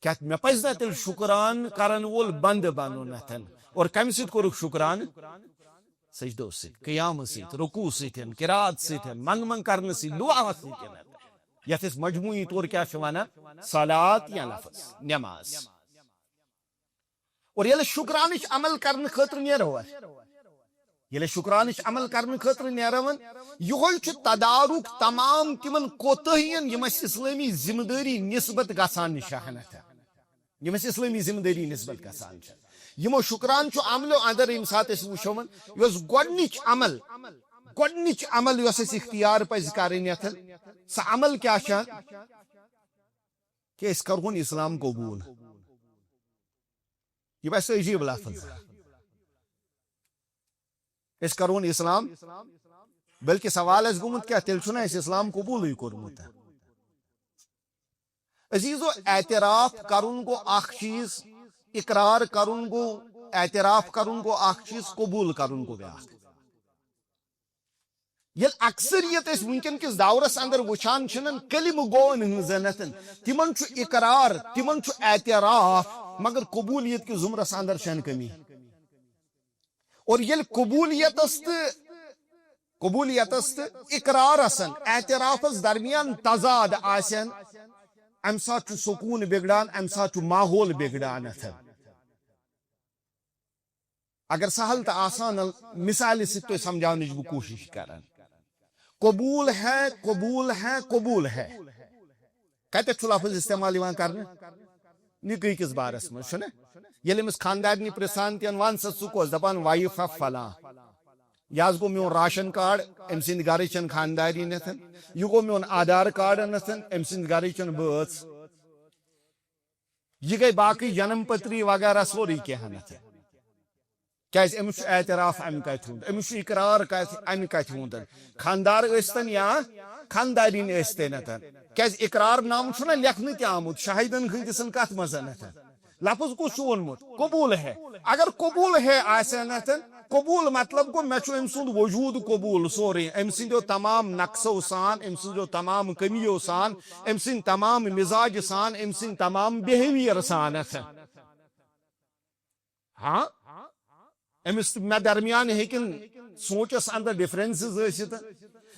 کیا میں پز نہ تیل شکران کرن وول بند بنو نتن اور کم سیت کورک شکران سجدو سیت قیام سیت رکوع سیت قرات سیت من کرن سیت دعا سیت یت اس مجموعی طور کیا شوانا صلات یا لفظ نماز اور یل شکرانش عمل کرن خاطر نیرو یل شکرانش عمل کرنے خاطر نیرون یہ تدارک تمام تمن کوتہین یم اسلامی ذمہ داری نسبت گژھان شہنت یم اسلامی ذمہ داری نسبت گژھان یمو شکران عملو اندر یم سات وچھو یس گۄڈنِچ عمل یس اختیار پز کریں سہ عمل کیا کہ اس کرہون اسلام قبول یہ بس عجیب لفظ اس کرون اسلام بلکہ سوال اس گمت کیا تیل چھنا اس اسلام قبول ہی کرمت عزیزو اعتراف کرن گو اخ چیز اقرار کرن گو اعتراف کرن گو اخ چیز قبول کرن گو بیاکھ یل اکثریت اس ونکن کس دورس اندر وچھان چھنن کلم گون ہنزنتن تمن چھ اقرار تمن چھ اعتراف مگر قبولیت کی زمرس اندر چھن کمی اور یل قبولیت اقرار آسن اعتراف درمیان تضاد آسن ام سات سکون بگڑان ام سات ماحول بگڑان اگر سہل تو آسان مثال سے سمجھانے کی کوشش کران قبول ہے قبول ہے قبول ہے کتک لفظ استعمال کرنے نکی کس بارس من چھنا یل امس خاندارنی پرسان تین ون سا ثس دپان وائف آف فلاں یہ گو میون راشن کارڈ ام سند گھر چن خانداری نتن یہ گو میون آدھار کارڈ نتن ام سند گھر چن بٲژ یہ گئی باقی جنم پتری وغیرہ سوری کیا نتن کیاز امس اعتراف ام کت ہند امس اقرار ام کت ہند خاندار ٲستن یا خاندارین ٲستن کیاز اقرار نام چھنا لکھنہ تہ آمت شاہدن ہندسن کت مز لفظ کس وونمت قبول ہے اگر قبول ہے آسنتن قبول مطلب گو میں ام سند وجود قبول سوری ام سندو تمام نقصو سان ام سندو تمام کمیو سان ام سند تمام مزاج سان ام سند تمام بیہیویئر سان ہاں امس میں درمیان ہیکن سوچس اندر ڈفرینسز ٲسِتھ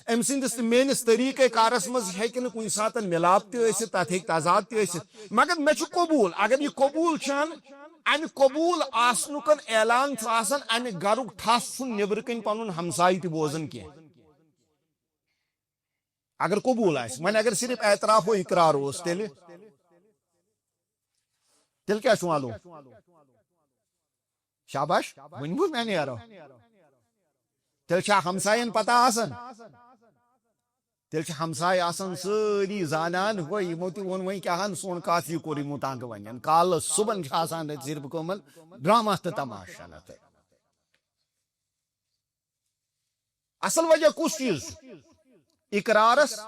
ام سندس میس طریقہ کارس مز ہیکن کن سات ملاپ تہ تت ہیک تضاد تہ مگر مے قبول اگر یہ قبول چھان امہ قبول آسنکن اعلان آسان امہ گرک ٹھس چھن نبر کن پن ہمسائی تہ بوزن کی اگر قبول آس وۄنۍ اگر صرف اعتراف و اقرار اوس تیل کیا معلوم شاباش ون بو میں نیرو تیل ہمسائن پتہ آسان تیل ہمسائے آسان ساری زانان ہو یمو تہ وون وۄنۍ کیاہن سون کافی کور یمو تنگ ون کال صبح آسان صرف کمل ڈرامہ تو تماشا اصل وجہ کس چیز اقرارس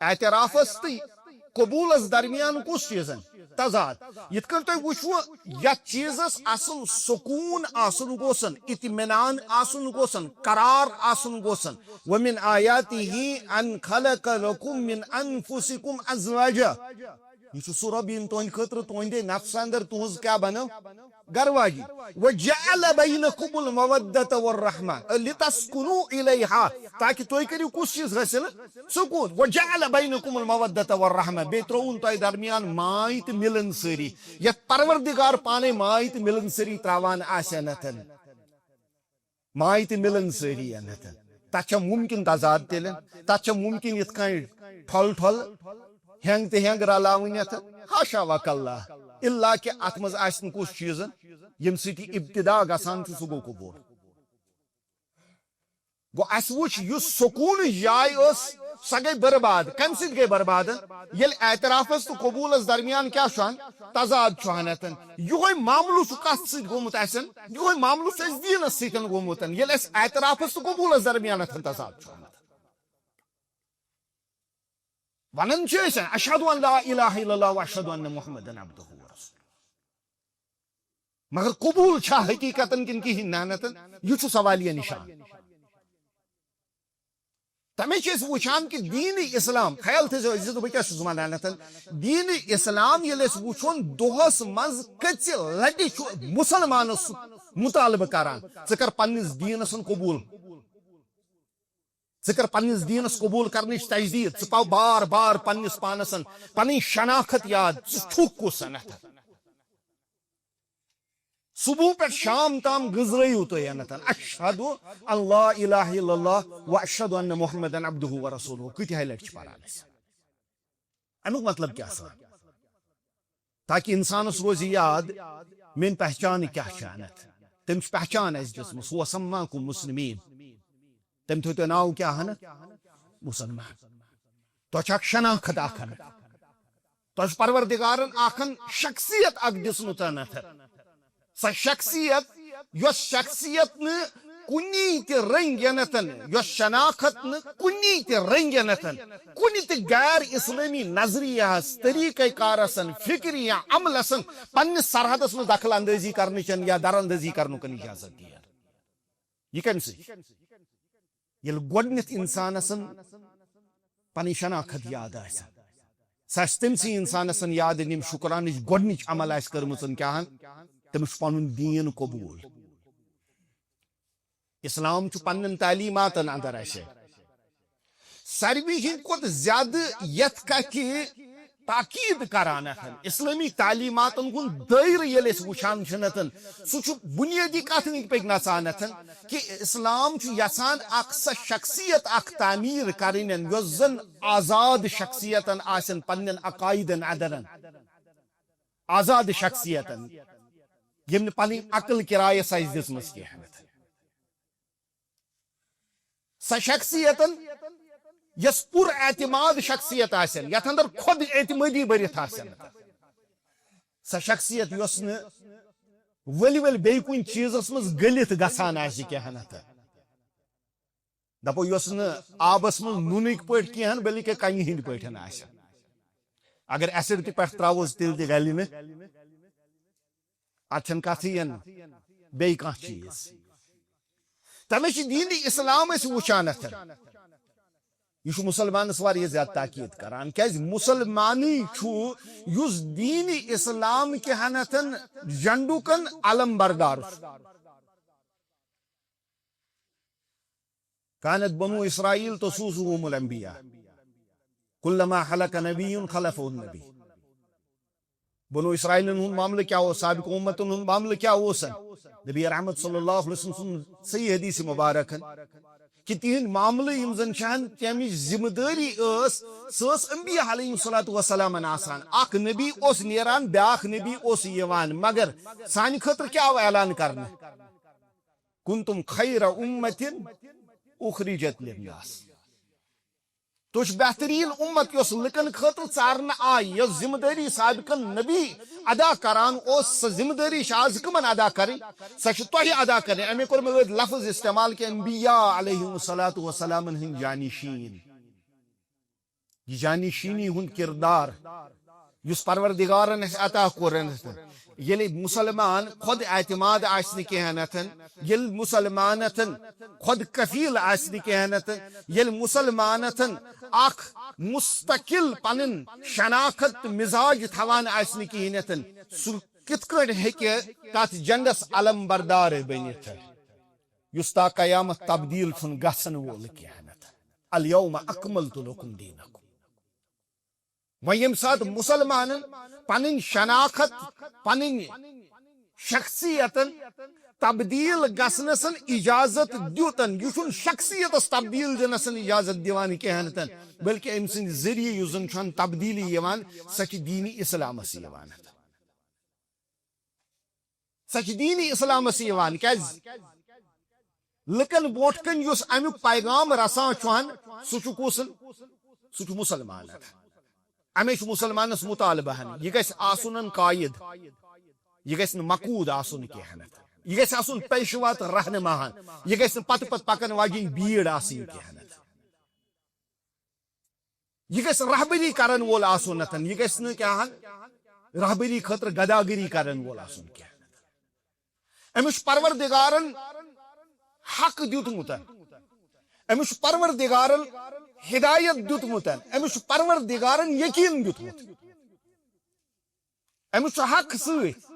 اعترافس تو قبولس درمیان کس چیزن تضاد یت کن تھی وچو یت چیزس اصل سکون آسن گوسن اطمینان آسن گوسن قرار آسن گوسن ومن آیاته ان خلق لكم من انفسكم ازواجا یہ سہ رب یم تہند خاطر تہند نفس اندر تہذ کیا بنو گرواجی وجعل بینکم المودۃ والرحمہ لتسکنوا الیہا تاکہ تھی کرو کس چیز حاصل سکون وجعل بینکم المودۃ والرحمہ بی ترون تہ درمیان مائی تو ملن سری یت پروردگار پانے مائی تو ملن سری تراوان آسنتن مائی تو ملن سری انتن تک ممکن تضاد تیل تک ممکن یت کن ٹھل ٹھل ہینگ تو ہینگ رلاون ہاشا وکلہ اللہ کہ ات مز آسن کس چیز یم ستی ابتدا گسان سہ گو قبول گو اس وچ یس سکون جائے اس سہ گئی برباد کم سی گئی برباد یل اعترافس تو قبولس درمیان کیا شان تضاد چھانتن یہ معاملہ کت سی گومت آسن یہ معاملہ دینس سیتن گومت یل اس اعترافس تو قبولس درمیان تضاد چھانت ونن اشہد ان لا الہ الا اللہ و اشہد ان محمد عبدہ ورسولہ مگر قبول چھا حقیقتن کن کی نانتن یہ سوالیہ نشان تمے وچان کہ دین اسلام خیال تھو عزت بہ کیا ونانتن دین اسلام یل وچھون دہس مز کچ لٹہ مسلمانس مطالبہ کران ثر پنس دینس قبول ثر پنس دینس قبول کرنچ تجدید ثو بار بار پنس پانس پن شناخت یاد ثھک کس صبح پہ شام تام گزرو تھی اشہد ان لا الہ الا اللہ و اشہد ان محمد عبدہ و رسولہ کتہ لٹ پران امیک مطلب کیا سا تاکہ انسانس روز یاد میری پہچان کیا تم پہچان اس دس وہ سماکم مسلمین تم تھو ناو کیا ہن مسلمان تو شناخت اخن تو پروردگارن اخن شخصیت اک دسمت سہ شخصیت یس شخصیت کنی تہ رنگینتن یس شناخت کنی تہ رنگینتن کنی تہ غیر اسلامی نظریہ طریقہ کارسن فکری یا عملسن پنس سرحدس میں دخل اندازی کرنچن یا در اندازی کرنکن اجازت دیا یہ کم سی یل گۄڈنیتھ انسانسن پنی شناخت یاد سہ تمسی انسانسن یاد یم شکرانچ گۄڈنچ عمل کرمژ کیا تمس پن دین قبول اسلام پن تعلیماتن اندر ساروی ہند کھت زیادہ یت کتھ تاکید کران اسلامی تعلیماتن کن دائر یل وچان سہ بنیادی کت پہ نژان کہ اسلام یسان اخ سہ شخصیت اخ تعمیر کریں یس زن آزاد شخصیت آسن پنن عقائدن ادرن آزاد شخصیت یم پن عقل کرایہ سز دس کی سہ شخصیت یس پر اعتماد شخصیت آسن یت اندر خود اعتمادی برت آسن سہ شخصیت یس ول ول بی کن چیزس مز گلت گسان کہہ دپو یس آبس مز نونک پہ کہین بلکہ کنہ ہند پہ اگر ایسڈ تہ پہ تروس تیل تہ گلہ نا اتھن کتھین بی کھانا چیز تمے دین اسلام وچان یہ مسلمانس واریاہ زیادہ تاکید کران کیاز مسلمانی یس دین اسلام کے ہنتن جنڈوکن علم بردار كانت بنو اسرائیل تسوسهم الانبیاء كلما حلق نبی خلفه النبی بنو اسرائیل ہند معاملہ کیا ہو سابق امتن ہند معاملہ کیا ہو سن نبی رحمت صلی اللہ علیہ وسلم صحیح حدیث مبارک کہ تہند معاملہ یم زن چھان تمچ ذمہ داری سس انبیاء علیہ الصلوۃ والسلام آسان اخ نبی اس نیران بیاکھ نبی اس یوان مگر سان خاطر کیا اعلان کرنا کنتم خیر امت اخرجت للناس تو بہترین امت یس لکن خاطر ژارن آئی یس ذمہ داری سابقن نبی ادا کران اس ذمہ داری آز کمن ادا کریں سہ تہ ادا کریں امی کور میں لفظ استعمال کہ انبیاء علیہ الصلوۃ والسلام ہند جانشین یہ جانشینی ہند کردار یس پروردگارن اس عطا کورن یل مسلمان خود اعتماد آسن کہنتن یل مسلمانتن خود کفیل آسن کہنتن یل مسلمانتن اخ مستقل پنن شناخت مزاج تھوان آسن کہنتن سو کت کٹ ہیکہ تات جنگس علم بردار بنت یس تا قیامت تبدیل چھن گژھن وول کہنت الیوم اکملت لکم دینکم و یم سات مسلمان پنن شناخت پنن شخصیت تبدیل گسنسن اجازت دیوتن یہ شخصیت تبدیل دنسن اجازت دیوان کہنتن بلکہ ام سند ذریعہ یوزن چھن تبدیلی یوان سچ دین اسلام سی یوان سچ دین اسلام سی یوان کیاز لکن بوٹ کن یس امیک پیغام رسان چھن سہ کسن سہ مسلمان امیش مسلمانس مطالبہ یہ گھس آسن قائد یہ گھس مقود آسن کہنت یہ گھس آسن پیشوات رہنما یہ گھس پت پت پکن واجن بھیڑ آسن کہنت یہ گھس رہبری کرن وول آسنتن یہ گھس کیا رہبری خطر گداگری کرن وول آسن کہنت امیش پروردگارن حق دیتمتن امیش پروردگارن ہدایت دیتمتن امیش پروردگارن یقین دیتمت امیش حق ست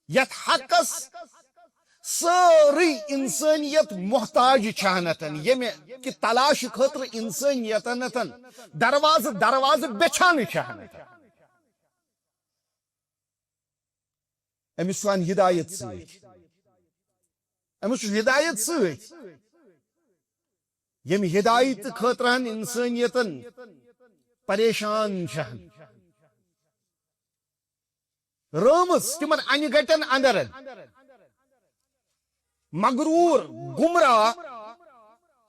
یت حقس ساری انسانیت محتاج چھانتن یم کہ تلاش خطر انسانیتنتن دروازہ بچھان چھانتن امیش چھان ہدایت ست امیش ہدایت ست یم ہدایت خاطران انسانیتن پریشان چھن رامس تمن ان گٹن اندر مغرور گمراہ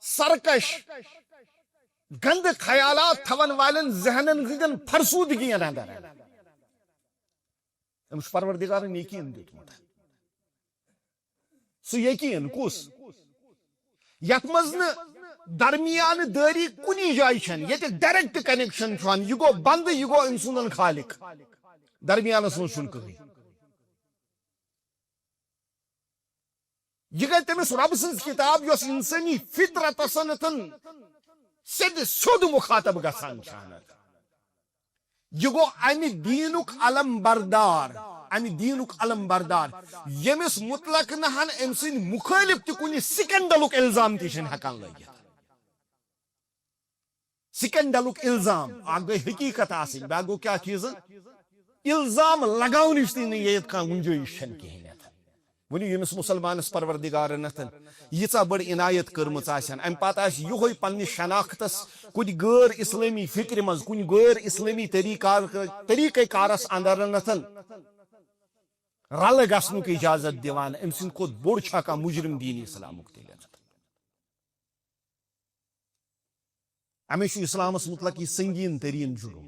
سرکش گند خیالات تھون والن ذہنن ہندن فرسودگین اندر امس پروردگارن یقین دیتمت سو یقین کس یت مز درمیان داری کنی جائے چھن یہ ڈائریکٹ کنیکشن چھن یہ گو بند یہ گو ام سندن خالق درمیان سن کہیں یہ گئی تمس رب سن کتاب یس انسانی فطرت سنتن سید سود مخاطب گسان چھانت یہ گو امی دینک علم بردار امی دینک علم بردار یمس مطلق نہن ام سن مخالف تہ کنہ سکنڈلک الزام تہ چھن ہکان لگت سکنڈلک الزام اگ گئی حقیقت آسن بیاکھ گو کیا چیز الزام لگاونچ تہ نیت کھانا گنجائش چھن کہین ونی یمس مسلمانس پروردگارن ییژا بڑ عنایت کرمژ آسن ام پتہ آس یہوے پننس شناختس کن غیر اسلامی فکر مز کن غیر اسلامی طریقہ کارس اندر رل گھنک اجازت دیوان ام سند کھت بوڑ چھا مجرم دین اسلامک تیل امی اسلامس متعلق یہ سنگین ترین جرم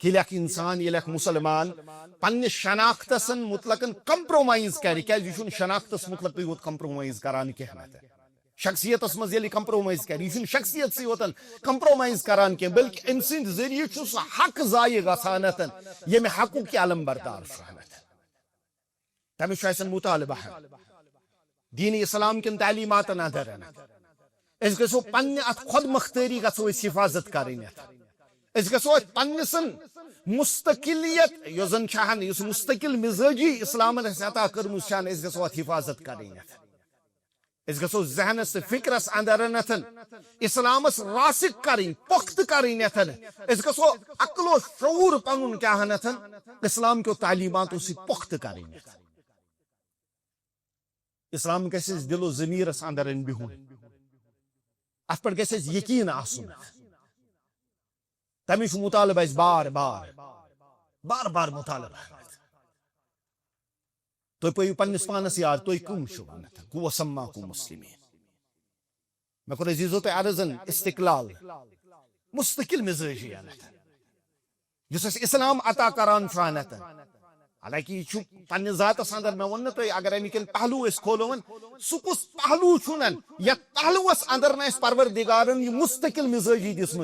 کہ انسان یل مسلمان پنس شناختس متعلق کمپرومائز کر شناختس متعلق یوت کمپرومائز کران کی شخصیتس مز یل کمپرومائز کر یہ شخصیت سی یوتن کمپرومائز کران کی بلکہ ام سند ذریعہ سہ حق ضائع گھانتن یم حقوق علم بردار تمس مطالبہ دین اسلام کن تعلیمات اندر اس گھو پنہ ات خود مختاری گھو اس حفاظت کریں اس گھو پنسن مستقلیت یس زن چھان اس مستقل مزاجی اسلام عطا کرمز چھان اس گھو ات حفاظت کریں اس گھو ذہنس فکرس اندر اسلامس راسک کریں پخت کریں اس گھو عقل و شعور پن کیا اسلام کو تعلیمات سی پخت کریں اسلام گھس دل و ضمیرس اندر بہن ات پہ گھس یقین آسن تمیش مطالبہ بار بار مطالبہ تھی پو پنس پانس یاد تھی کم گو سماکم مسلمین میں کور عزیزو تہ عرضن استقلال مستقل مزاجی اس اسلام عطا کران حالانکہ یہ پنہ ذاتس اندر میں ون تھی اگر امک پہلو کھولون سہ کس پہلو چھ یت پہلوس اندر پروردگارن یہ مستقل مزاجی دسم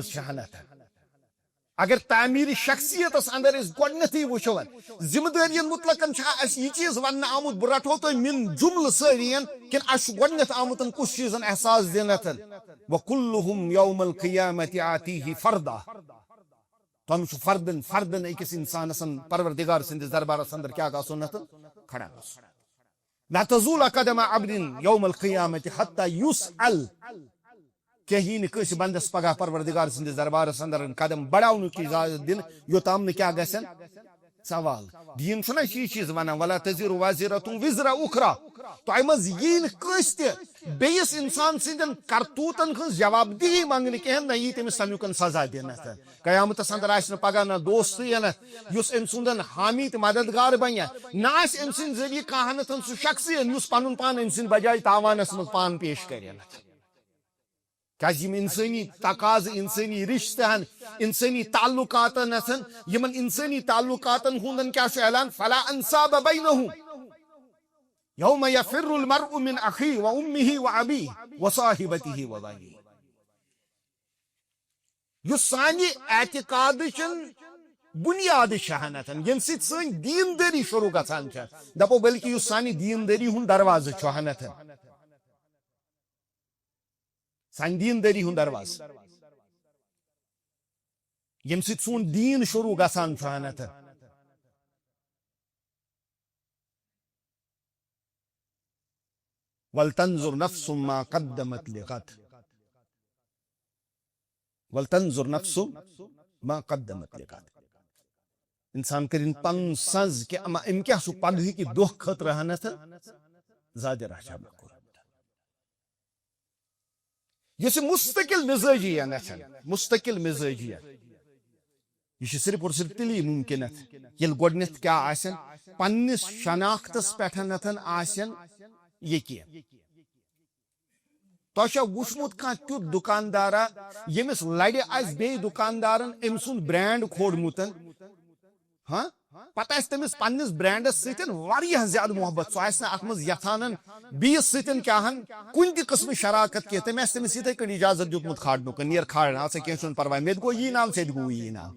اگر تعمیر شخصیت اندر گۄڈنیتھٕے وچھو ذمہ داری مطلق یہ چیز ون آمت بہ رٹو تہ من جملہ ساری کن اس گۄڈنیتھ آمت کس چیزن احساس دنت وکلہم یوم القیامۃ آتیہ فردا تم فردن فردن اکس انسانس پروردگار سندس دربارس اندر کیا گھن کھڑا لا تزول قدم عبد یوم القیامۃ حتی یسأل کہیں نس بندس پگہ پروردگار سندس دربارس اندر قدم بڑھاؤن کی اجازت دن یوتام کیا گھن سوال دین چھنا یہ چیز ونان ولا تزر وازرۃ وزر اخرى تہ مز یہ کس تہ بیس انسان سندن کرتوتن ہز جواب دہی منگنہ کہین نہ یہ تمس تمیکن سزا دنت قیامتس اندر آس پگہ نہ دوست اس ام سندن حامی تو مددگار بنہ نہ آس ام سند ذریعہ کہانتن سہ شخص اس پن پان ام سند بجائے تاوانس من پان پیش کرینت کیا انسانی تقاض انسانی رشتہ انسانی تعلقات یمن انسانی تعلقات ہندن کیا اعلان فلا انصاب بینہم یوم یفر المرء من اخیہ و امہ و ابیہ و صاحبتہ و بنیہ یہ سانہ اعتقاد بنیاد شہانت یم سۭتۍ سٲنۍ دیندٲری شروع گژھان دپو بلکہ یہ سانہ دیندٲری ہند دروازہ چھہنت سان دینداری ہند درواز یم سۭتۍ سون دین شروع گژھان چھہنت ولتنظر نفس ما قدمت لغد ولتنظر نفس ما قدمت لغد انسان کرین پن سنز کہ ام کیا سو پگہ کی دہ خطر ہنت زیادہ رہا یہ مستقل مزاجی مستقل مزاجی یہ صرف اور صرف تیلی ممکنت یل گۄڈنیتھ کیا آسن پنس شناختس پٮ۪ٹھ آسن یقین تہ وچھمت کھانا تیُتھ دکاندارا یمس لڑِ آسہِ بیٚیہِ دکاندارن أمۍ سُنٛد برینڈ کھولمُت ہاں پتہ آسہِ تٔمِس پننس برینڈس سۭتۍ واریاہ زیادٕ محبت سُہ آسہِ نہٕ اتھ منٛز یژھان بیٚیِس سۭتۍ کیاہن کُنہِ تہِ قٕسمٕچ شراکت کینٛہہ تٔمۍ آسہِ تٔمِس یِتھٕے کٔنۍ اجازت دیُتمُت کھالنُک نیر کھالن ہسا کینٛہہ چھُنہٕ پرواے مےٚ تہِ گوٚو یی ناو ژےٚ تہِ گوٚو یی ناو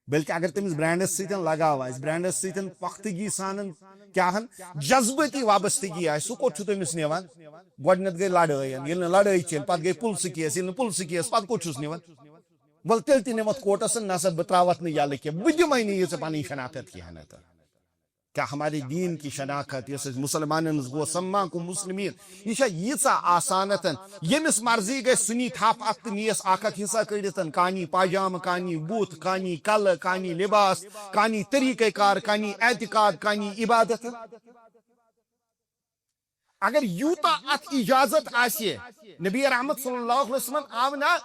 بلکہ اگر تٔمِس برینڈس سۭتۍ لگاو آسہِ برینڈس سۭتۍ پختگی سان کیاہن جذبٲتی وابستگی آسہِ سُہ کوٚت چھُ تٔمِس نِوان گۄڈنیتھ گٔے لڑٲے ییٚلہِ نہٕ لڑٲے چلہِ پتہٕ گٔے پُلسہٕ کیس ییٚلہِ نہٕ پُلسہٕ کیس پتہٕ کوٚت چھُس نِوان ول تیٚلہِ تہِ نِمتھ کوٹس نسا بہٕ تراوتھ نہٕ یلہٕ کینٛہہ بہٕ دِمے نہٕ یہِ ژےٚ پنٕنۍ شناخت کینٛہہ کیا ہمارے دین کی شناخت یس مسلمان گو سماکم مسلمین یہ ییژا آسانت یمس مرضی گژھِ سنی تھپ ات تو نیس اخ حصہ کڑت کانی پاجامہ کانی بوت کانی کل کانی لباس کانی طریقہ کار کانی اعتقاد کانی عبادت اگر یوتا ات اجازت آسہِ نبی رحمت صلی اللہ علیہ وسلم آو نا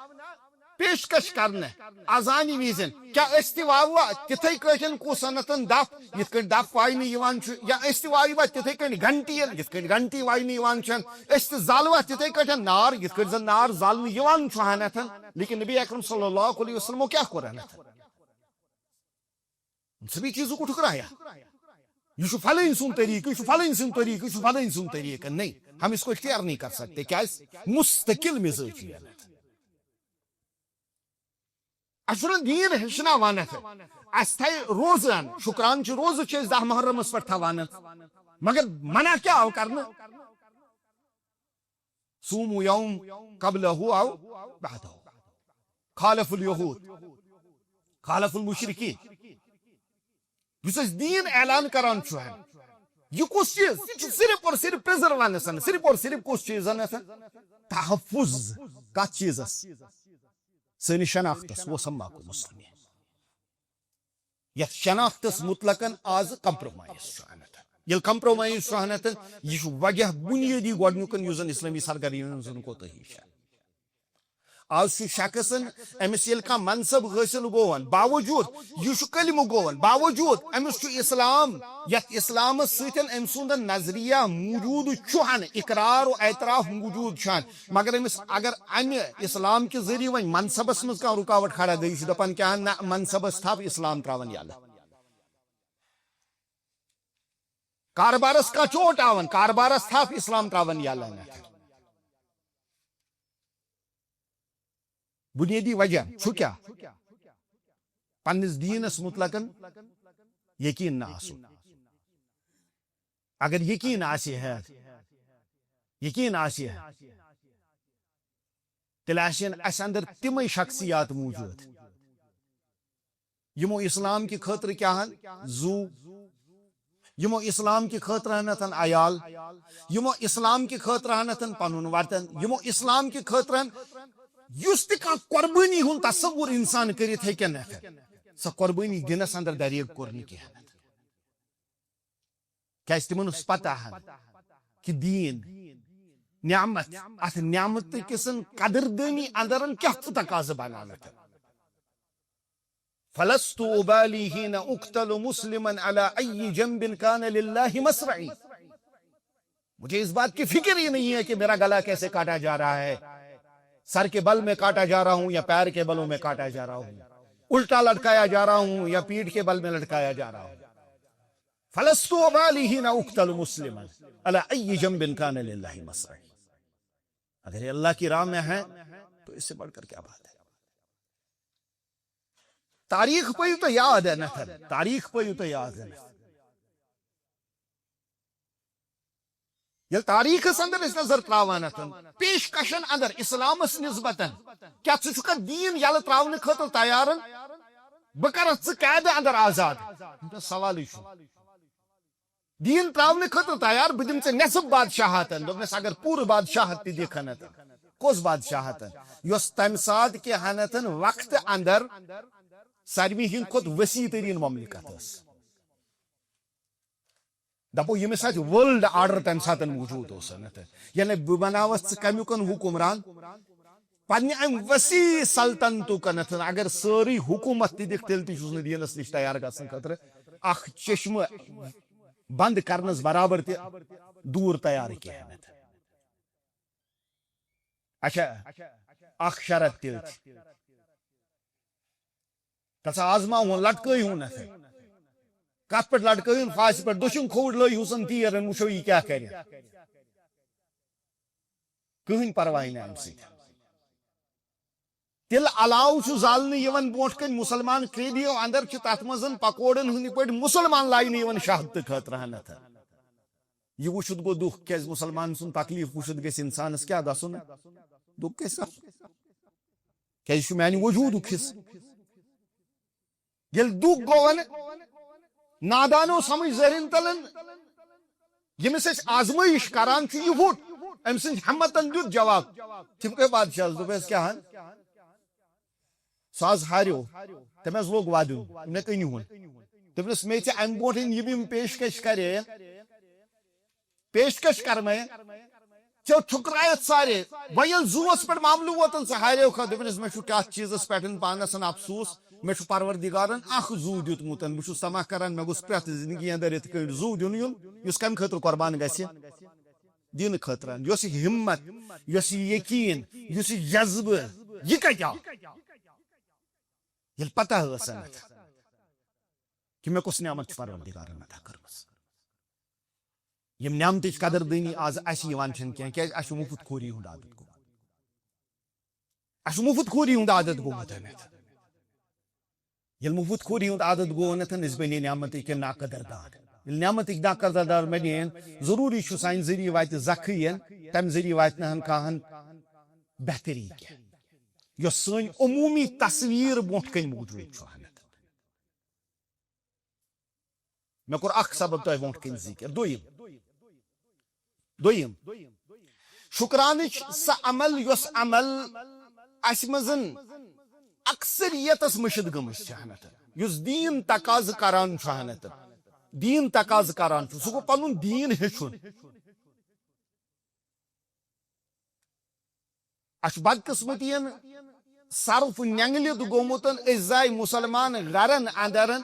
پیشکش کرنے اذانی ویزن کیا استواوا تتھے کٹن کوسنتن دف یت کٹ دف وائنہ یوان چھ یا استواوا تتھے کٹ گھنٹی یت کٹ گھنٹی وائنہ یوان چھ است زالوا تتھے کٹن نار یت کٹ زن نار زالنہ یوان چھ ہنتن لیکن نبی اکرم صلی اللہ علیہ وسلم کیا کرنت ان سبھی چیزوں کو ٹھکرایا یہ فلن سن طریقہ یہ فلن سن طریقہ یہ فلن سن طریقہ نہیں ہم اس کو اختیار نہیں کر سکتے کیا مستقل مزاجی اصل دین ہچنا وانت اس تھے روزان شکران چھ روز چھ 10 محرمس پر تھوان مگر منع کیا آو کرنا صوموا یوم قبلہ او بعدہ خالف الیہود خالف المشرکین اس دین اعلان کران چھ یہ کس چیز صرف اور صرف پریزروانس صرف اور صرف کس چیز تحفظ کت چیز سن شناختس وہ سماکم مسلمین یت شناختس مطلقاً آز کمپرومائز شہنت یل کمپرومائز شہنت یہ وجہ بنیادی گۄڈنیُکن یُس زن اسلامی سرگرمی زن کوتاہی چھ آز شخص امس یل کھانا منصب حاصل گون باوجود یہ کلمہ گون باوجود امس اسلام یت اسلام ستن ام سند نظریہ موجود چھن اقرار و اعتراف موجود چھن مگر امس اگر امہ اسلام کے ذریعے ون منصبس مز کھانا رکاوٹ کھڑا گئی دپان کیا نہ منصبس تھپ اسلام تراون یلہ کاربارس کا چوٹ آون کاربارس تھاپ اسلام تراون یا لعنت بنیادی وجہ چھو کیا پنس دینس مطلقاً یقین نہ آسو اگر یقین آسی ہے یقین آسی ہے تیل آسن اس اندر تمے شخصیات موجود یمو اسلام کی خاطر کیا ہن زو یمو اسلام کی خاطر ہنتن عیال یمو اسلام کی خاطر ہنتن پنن وطن یمو اسلام کی خاطر یس تہ کانٛہہ قربانی ہن تصور انسان کرت ہیکن سہ قربانی دنس اندر دریغ کور نہ کہین کیاز تمن اس پتہ کہ دین نعمت ات نعمت کسن قدردانی اندرن کیا تقاضہ بنانت فلست ابالی حين اقتل مسلما على اي جنب كان لله مصرعي مجھے اس بات کی فکر ہی نہیں ہے کہ میرا گلا کیسے کاٹا جا رہا ہے سر کے بل میں کاٹا جا رہا ہوں یا پیر کے بلوں میں کاٹا جا رہا ہوں الٹا لٹکایا جا رہا ہوں یا پیٹھ کے بل میں لٹکایا جا رہا ہوں فلست ابالی حين اقتل مسلما على اي جنب كان لله مصرعي اگر یہ اللہ کی راہ میں ہے تو اس سے بڑھ کر کیا بات ہے تاریخ پہ تو یاد ہے نتھر تاریخ پہ تو یاد ہے یل تاریخ اندر اس نظر تراوان پیشکشن اندر اسلام نسبت کیا ثہ دین یل تراؤن خاطر تیار بہ کر قید اندر آزاد سوال دین تراؤن خاطر تیار بہ دم ژے نصف بادشاہت دوپنس اگر پور بادشاہت تہ دکھنت کس بادشاہت یس تمہ سات کے حنتن وقت اندر ساروی ہند کھت وسیع ترین مملکت دپو یمس ات ورلڈ آرڈر تمہ سات موجود یعنی بہ بناوس کمیکن حکمران پنہ ام وسیع سلطنتک اگر ساری حکومت تہ دکھ تیل تہ دینس نش تیار گھن خاطر اخ چشمہ بند کرنس برابر تہ دور تیار کہین اچھا اخ شرط تہ تسا آزما ہوں لٹکئی ہوں کت پہ لٹکئی فاس پہ دشن کھوڑ لئی حسن تیر وچو یہ کیا کر کہین پرواہ نا ام سی تل علاوہ زالن بروٹ کن مسلمان کریڈیو اندر تر مزن پکوڑن ہند پہ مسلمان لائن شہادت خاطر ہنت یہ وچت گو دکھ کیاز مسلمان سن تکلیف وچت گھس انسانس کیا گھن دکھ گھس کیاز میانہ وجود حصہ یل دکھ گو نادانو سمجھ زہرین تلن یمس آزمائش کران یہ وٹ ام سن ہمتن دیت جواب تم کہ بادشاہ دس کیا سہ ہاریو تم لوگ ودن مے کنہ دس مے ام برو یہ پیشکش کرے پیشکش کر میں ٹھو ٹھکرائت سارے ویل زوس پہ معاملہ ووتن سہ ہاریو کھا دس مے کت چیزس پہ پانس افسوس مے پروردگارن اخ زو دیتمت بہ تمہ کران مے گوس پریت زندگی اندر ات زو دن اس کم خاطر قربان گھس دین خاطر اس ہمت اس یقین اس جذبہ یہ کتیا یل پتہ کہ مے کس نعمت پروردگارن عطا کرمس یم نعمتچ قدر دانی آز اس کی اس مفت خوری ہند عادت گو اس مفت خوری ہند عادت گومت یل مفت خوری ہند عادت گو اس بنے نعمت کے ناقدر دار نعمت ناقدر دار بنین ضروری سان ذریعہ وات زخین تم ذریعہ وات کہان بہتری یس سن عمومی تصویر بروٹ کن موجود مے کور اخ سبب تہ بروٹ کن ذکر دویم شکرانچ سہ عمل یس عمل اس مزن اکثریتس مشد گمس اس دین تقاض کران دین تقاض کران سہ گو پن دین ہچن اچھ بدقسمتی صرف نینگلت گومت زائ مسلمان گرن اندرن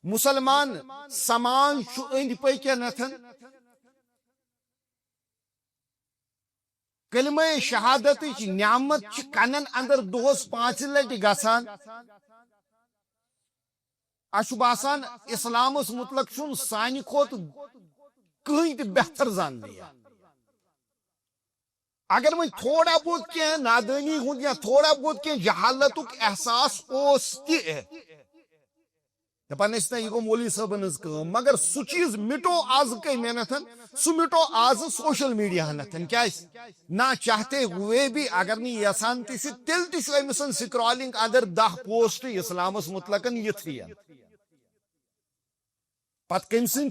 مسلمان سمان اند پکنتھن کلمہ شہادت نعمت کنن اندر دہس 5 لٹہ گسان اچھا باسان اسلامس مطلق چھن سانہ کھوت کہیں تہ بہتر زاننے اگر وہ تھوڑا بہت کی نادانی ہند یا تھوڑا بہت کی جہالتک احساس اس تہ دپان نا یہ گو مولوی صاحبن ہز کام مگر سہ چیز مٹو آز کمینتھن سہ مٹو آز سوشل میڈیا ہنتھن کیا نہ چاہتے ہوئے بھی اگر نہیں یسان تہ تیل تہ امسن سکرالنگ اندر 10 پوسٹ اسلامس مطلقن یتھی پت کم سن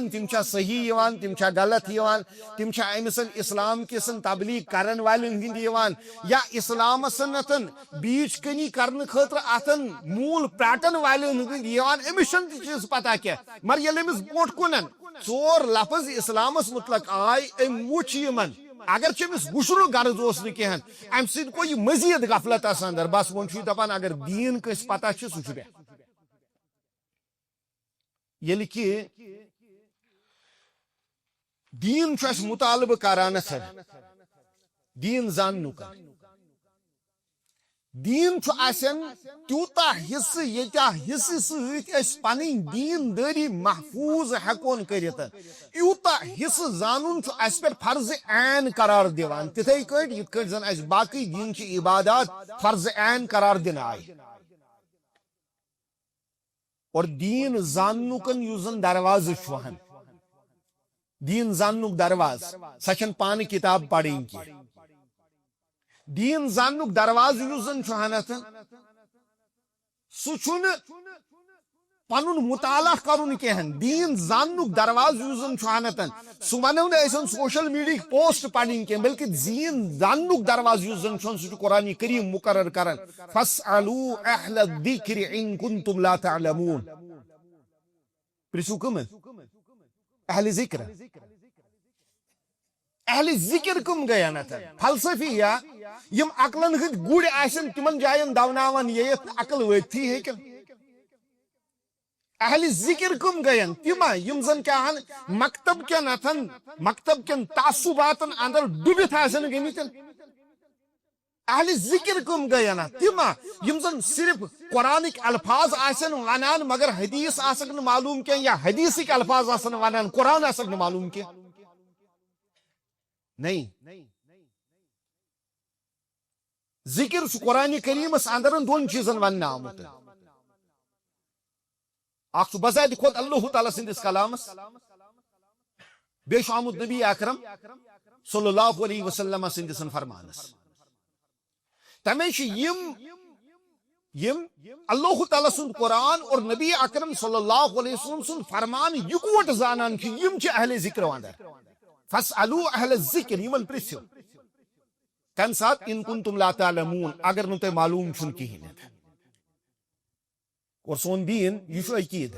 تم صحیح تم غلط تم امسن اسلام کسن تبلیغ کرن والن ہند یا اسلام سنتن بیچ کنی کرنے خاطر اتن مول پراٹن والن ہند امس چیز پتہ کیا مگر یل امس بوٹ کنن 4 لفظ اسلامس مطلق آئی وچ یمن اگر چمس وشن غرض اس کہین ام سید کو یہ مزید غفلت اندر بس ون دپان اگر دین کس پتہ سہ یل کہ دین اس مطالبہ کران دین زانک دین تیوتا حصہ یتیا حصہ ست پن دین داری محفوظ ہیکون کرت یوتا حصہ زانن اس پہ فرض عین قرار دیوان تتھے کٹ یت کٹ زن اس باقی دین چی عبادات فرض عین قرار دن آئی اور دین زانکن یوزن درواز چھوہن دین زانک درواز سچن پان کتاب پڑھیں کی دین زانک درواز یوزن چھوہنت سچن پنن مطالعہ کرن کہن دین زانک درواز یوزن چھوہنت سہ ونو نا سوشل میڈیا پوسٹ پڑھیں کی بلکہ دین زانک درواز یوزن چھن سہ قرآن کریم مقرر کرن فاسألوا اہل الذکر ان کنتم لا تعلمون پرسو کم اہل ذکر اہل ذکر کم گیا نتن فلسفی یا یم عقلن ہند گڑ آسن تمن جائن دوناون یت عقل وتی ہیکن اہل ذکر کم گئن تم یم زن کیا مکتب کن اتن مکتب کن تعصباتن اندر ڈبت آسن گمتن اہل ذکر کم گئن تم یم زن صرف قرآنک الفاظ آسن ونان مگر حدیث آسک معلوم کی یا حدیثک الفاظ آسن ونان قرآن آسک معلوم کی نہیں ذکر قرآن کریمس اندر 2 چیزن ون آمت اخ بذات خود اللہ تعالی سندس کلامس بیش آمد نبی اکرم صلی اللہ علیہ وسلم سندس فرمانس تمے یم اللہ تعالی سند قرآن اور نبی اکرم صلی اللہ علیہ وسلم سند فرمان یکوٹ زانان کہ یم چھ اہل ذکر اندر فاسألوا اہل الذکر یمن پرسو کم سات ان کنتم لا تعلمون اگر نو تے معلوم چھن کہین اور سون دین یہ عقید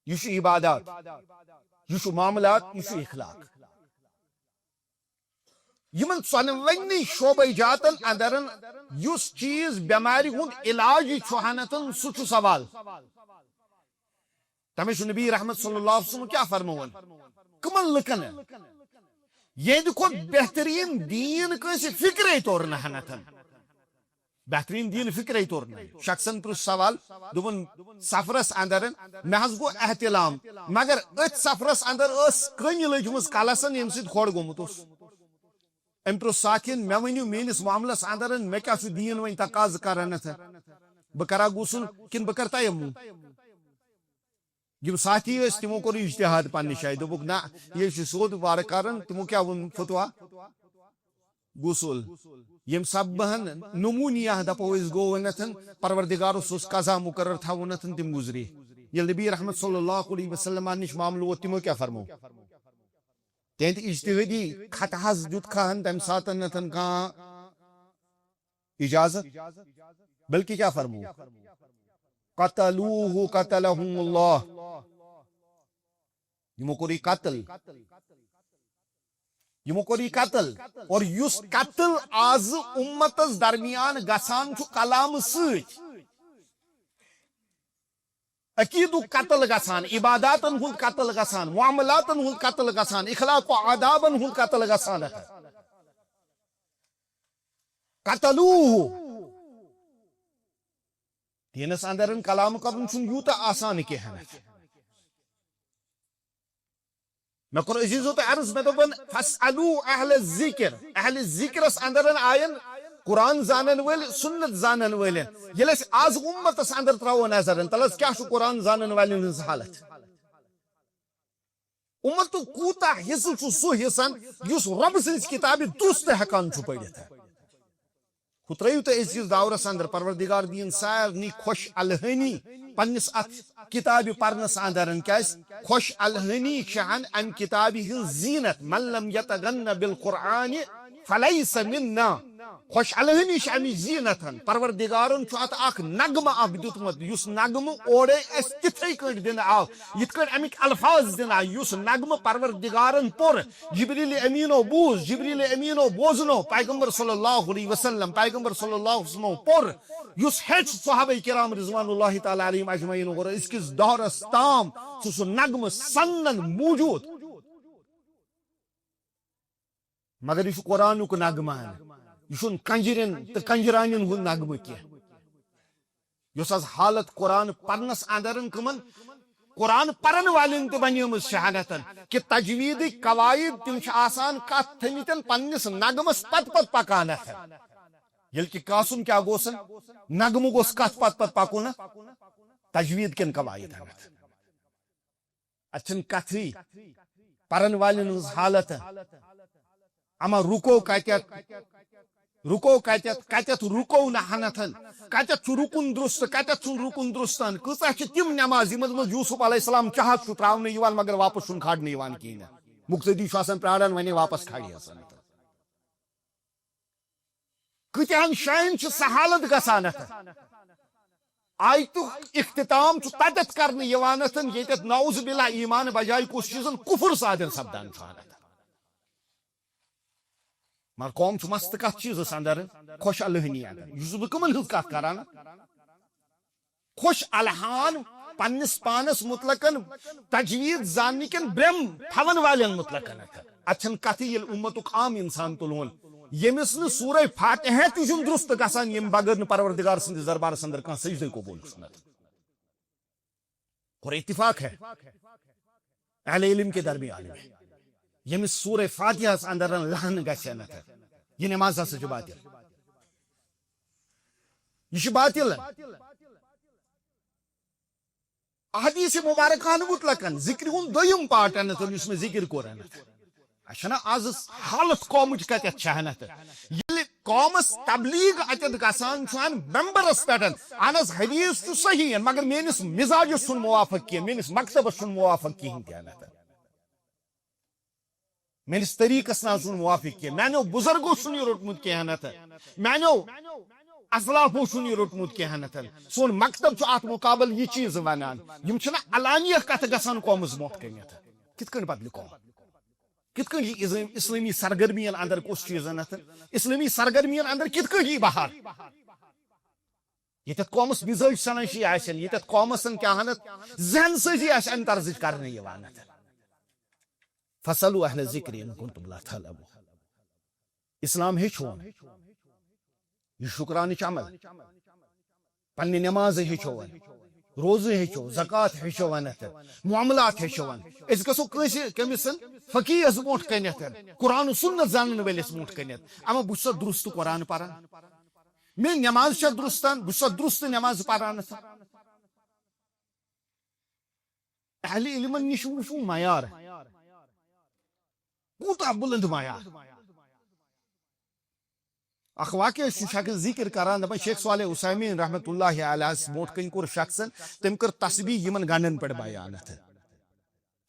یہ عبادات یہ معاملات یہ اخلاق یمن ژۄنوٕنی شعبہ جاتن اندرن یس چیز بیماری ہند علاج چھوہنتن سہ سوال تمے نبی رحمت صلی اللہ علیہ وسلم کیا فرمون کمن لکن یہ کھت بہترین دین کنس فکرے طور نہنتن بہترین دین فکرے طور شخصن پرس سوال دون سفرس اندر مے حظ گو احتلام مگر ات سفرس اندر اس کن لجمس کلسن یم سید کھوڑ گومت ام پرس ساتھین مے ونیو میانس معاملس اندر مے کیا دین ون تقاض کران بہ کرا غسل کن بہ کر تیمم یم ساتھی تمو کور اجتہاد پنہ جائے دوپک نا یہ سود وار کران تمو کیا ون فتوا غسل یم سبہن نمونیہ دپو اس گو ونتھن پروردگارس اس قضا مقرر تھا ونتھن تم گزری یل نبی رحمت صلی اللہ علیہ وسلم نش معاملہ تمو کیا فرمو تہند اجتہادی خط حظ دیت کھان تم ساتن نتن کان اجازت بلکہ کیا فرمو قتلوه قتلهم اللہ یمو کوری قتل یمو کوری قتل اور یس قتل آز امتس درمیان گسان چھ کلام سچ عقید قتل گسان عباداتن ہند قتل گسان معاملاتن ہند قتل گسان اخلاق و آدابن ہند قتل گسان قتلوه دینس اندر کلام کرن یوتا آسان کہن میں کور عزیزو تو عرض میں دپن فاسالو اہل الذکر اہل ذکرس اندر آین قرآن زانن ول سنت زانن ول یل آز امتس اندر تراو نظر تلس کیا قرآن زانن والن ہز حالت امت کوتا حصہ سہ حصہ اس رب سن کتاب درست ہکان پڑھت ترو تو أزکِس دورس اندر پروردگار دین سارنی خوش الہانی پنس ات کتاب پرنس اندر کیاز خوش الہانی شہن ام کتاب ہن زینت من لم یتغن بالقرآن فلیس منا خوش الہانی امی زینت پروردگارن ات اخ نغمہ اخ دیتمت اس نغمہ اوڑے اس تتھے کٹ دن آو یت کٹ امیک الفاظ دن آو اس نغمہ پروردگارن پور جبریل امینو بوز جبریل امینو بوزنو پیغمبر صلی اللہ علیہ وسلم پیغمبر صلی اللہ علیہ وسلم پور اس ہچ صحابہ کرام رضوان اللہ تعالی علیہم اجمعین اور اس کس دورس تام سو نغمہ سنن موجود مگر یہ قرآن کو نغمہ یہ کنجرین تو کنجرانین ہند نغمہ کی اس حالت قرآن پرنس اندر کمن قرآن پرن والن تہ بنیمت شہادت کہ تجوید قواعد تم آسان کت تھمتن پنس نغمس پت پت پکانت یل کہ کاسن کیا گوسن نغمہ گوس کت پت پت پکن تجوید کن قواعد اچھن کتھی پرن والن ہز حالت اما رکو کتت رکو کتت کتت رکو نہ ہنتھن کتت چھ رکن درست کتت چھ رکن درستن کۭژاہ چھ تم نماز یمن منٛز یوسف علیہ السلام چاہت چھ تراونہٕ یوان مگر واپس چھُنہٕ کھالنہٕ یوان کِہیٖنۍ مقتدی چھُ آسان پراران ونے واپس کھالہِ آسان کۭتیاہن جاین چھ سہ حالت گژھان آیتُک اختتام چھ تتٮ۪تھ کرنہٕ یوان ییٚتٮ۪تھ نعوذ باللہ ایمان بجائے کُس چیٖزن کفر صادر سپدان چھُ مگر قوم چھ مست کت چیزس اندر خوش الہنی اندر اس بہ کمن ہز کت کران خوش الہان پنس پانس مطلقن تجوید زاننے کن برم تھون والن مطلقن اچھن کت یل امتک عام انسان تلون یمس ن سورہ فاتحہ تہ چھُنہٕ درست گژھان یم بغیر پروردگار سندس دربارس اندر کانٛہہ سجدہ قبول چھُنہٕ اور اتفاق ہے اہل علم کے درمیان میں یمس سورہ فاتحہ اندر لہن گھن یہ نماز ہسا باطل یہ باطل احادیث مبارکان مطلقن ذکر ہند دویم پارٹ اس میں ذکر کور اچھا آز حالت قومچ کتت چھنت یل قومس تبلیغ اتت گسان ممبرس پہ اہن حدیث تو صحیح مگر میس مزاجس چھن موافق کی میس مکتبس چھن موافق کہین تہ میس طریقس نا چھن موافق کی میانو بزرگو چھن یہ روٹمت کہنت میانو اسلافو چھن یہ روٹمت کہنت سون مکتب ات مقابل یہ چیز ونان یم چھنا علانیہ کت گسان قومس موت کنت کت کن بدل قوم کت کن یہ اسلامی سرگرمین اندر کس چیز اسلامی سرگرمین اندر کت کن یہ بہار یتت قومس مزاج سنشی آسن یتت قومس کیا ذہن سازی آس ان طرز کرنے یوان فصلوا اہل ذکر ان کنتم لا تعلمون اسلام ہیچھون یہ شکرانچ عمل پنہ نماز ہیچھون روزہ ہیچھو زکات ہیچھون معاملات ہیچھون اس گژھو کمس فقیہس برونٹ کنت قرآن و سنت زانن ولس برونٹ کنت اما بہ چھُسا درست قرآن پران میری نماز چھا درستان بہ چھُسا درست نماز پران اہل علمن نش وچھو معیار کوتاہ بلند معیار اخ واقع شخص ذکر کران دپان شیخ صالح عثیمین رحمۃ اللہ علیہ برونٹ کن کور شخص تم کر تسبیح یمن گنڈن پہ بیانت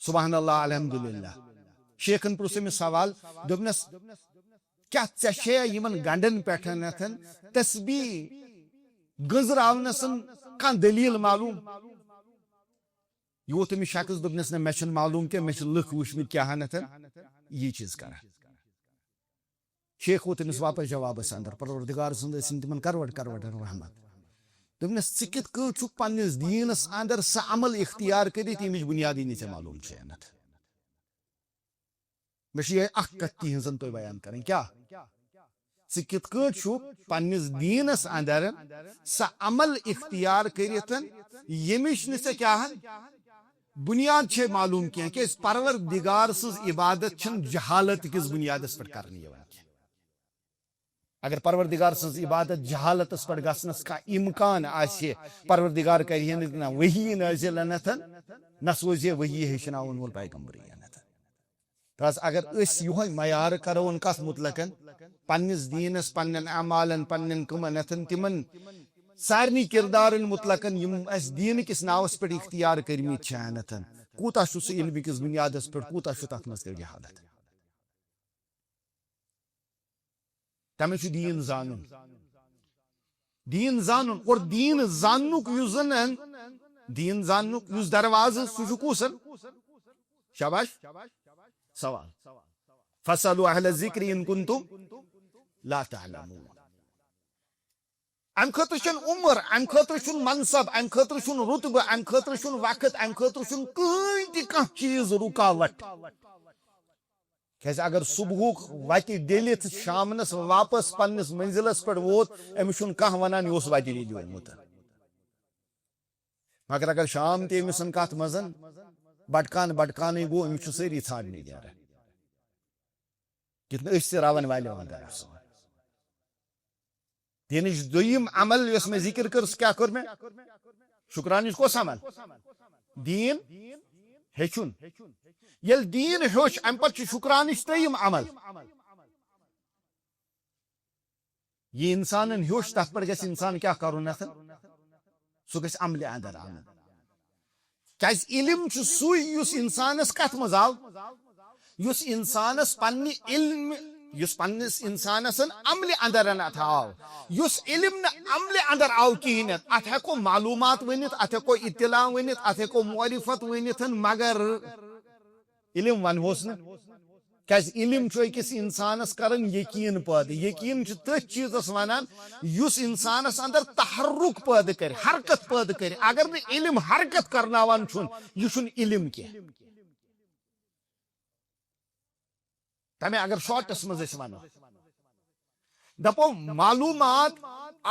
سبحان اللہ الحمدللہ شیخن پرس امس سوال دپنس کیا ژے یمن گنڈن پہ تسبیح گنزراونس کان دلیل معلوم یہ ووت تمس شخص دپنس نا مے معلوم کہ مے لکھ وچمت کیا یہ چیز کر شیخ ووت تمس واپس جوابس اندر پروردگار سند تمن کروڑ کروڑ رحمت دپنس ژٕ کت کٔنۍ چھُکھ پننس دینس اندر سہ عمل اختیار کرت یمچ بنیادی نی ژےٚ معلوم چھنت مے یہ اخ کت تہذن تہ بیان کریں کیا ژٕ کِتھ کٲٹھۍ چھُکھ پننِس دیٖنس اندر سۄ عمل اختیار کٔرِتھ ییٚمِچ نہٕ ژےٚ کیٛاہ بنیاد چھے معلوم کینٛہہ کیٛازِ پروردگار سٕنٛز عبادت چھنہٕ جہالت کِس بنیادس پٮ۪ٹھ کرنہٕ یِوان کینٛہہ. اگر پروردگار سٕنٛز عبادت جہالتس پٮ۪ٹھ گژھنس کانٛہہ اِمکان آسہِ پروردگار کرِ ہے نہٕ نہ وحی نٲزِل انتھن نہ سوزِ ہے وحی ہیٚچھناوُن وول پیغمبرٕے انتھن. تاز اگر أسۍ یِہوے معیار کرون کتھ متعلقن پننِس دیٖنس پننٮ۪ن اعمالن پننٮ۪ن کٕمن تِمن سارنٕے کردارن متعلقن یِم اسہِ دیٖنہٕ کِس ناوس پٮ۪ٹھ اختیار کٔرمٕتۍ چھِ انتھن کوٗتاہ چھُ سُہ علمہِ کِس بنیادس پٮ۪ٹھ کوٗتاہ چھُ تتھ منٛز تیٚلہِ جہالت. تمے چھُ دیٖن زانُن اور دیٖن زاننُک یُس زن دیٖن زاننُک یُس دروازٕ سُہ چھُ کُس شاباش سوال فاسألوا اہل الذکر ان کنتم لا تعلمون. امہ خٲطرٕ چھنہٕ عمر امہ خٲطرٕ چھُنہٕ منصب امہ خٲطرٕ چھُنہٕ رتبہٕ امہ خٲطرٕ چھُنہٕ وقت امہ خٲطرٕ چھُنہٕ کٕہٕنۍ تہِ کانٛہہ چیٖز رُکاوٹ. کیٛازِ اگر صبحُک وتہِ ڈٔلِتھ شامنس واپس پننس منزلس پٮ۪ٹھ ووت أمِس چھُنہٕ کانٛہہ ونان یہِ اوس وتہِ ڈٔلیومُت. مگر اگر شام تہِ أمِس کتھ منٛز بٹکانے گوٚو أمِس چھُ سٲری ژھانڈنہِ نیران کِتھ نہٕ أسۍ تہِ راون والٮ۪و اندر آسو. دیٖنٕچ دوٚیِم عمل یۄس مےٚ ذِکر کٔر سۄ کیٛاہ کٔر مےٚ شُکرانٕچ کۄس عمل دیٖن ہیٚچھُن. ییٚلہِ دیٖن ہیوٚچھ امہِ پتہٕ چھُ شُکرانٕچ دوٚیِم عمل یہِ انسانن ہیوٚچھ تتھ پٮ۪ٹھ گژھِ انسان کیٛاہ کرُن سُہ گژھِ عملہِ اندر انُن. کیٛازِ علم چھُ سُے یُس انسانس کتھ منٛز آو یُس انسانس پننس انسانس عملہِ اندر آو. یُس علم نہٕ عملہِ اندر آو کہیٖنۍ اتھ ہٮ۪کو معلوٗمات ؤنِتھ اتھ ہٮ۪کو اطلاع ؤنِتھ اتھ ہٮ۪کو معرفت ؤنِتھ مگر علم ونہوس نہٕ. کیٛازِ علم چھُ أکِس انسانس کران یقیٖن پٲدٕ. یقیٖن چھُ تٔتھۍ چیٖزس ونان یُس انسانس اندر تحرُک پٲدٕ کرِ حرکت پٲدٕ کرِ. اگر نہٕ علم حرکت کرناوان چھُن یہِ چھُنہٕ علم کینٛہہ. تمے اگر شارٹس منٛز أسۍ ونو دپو معلوٗمات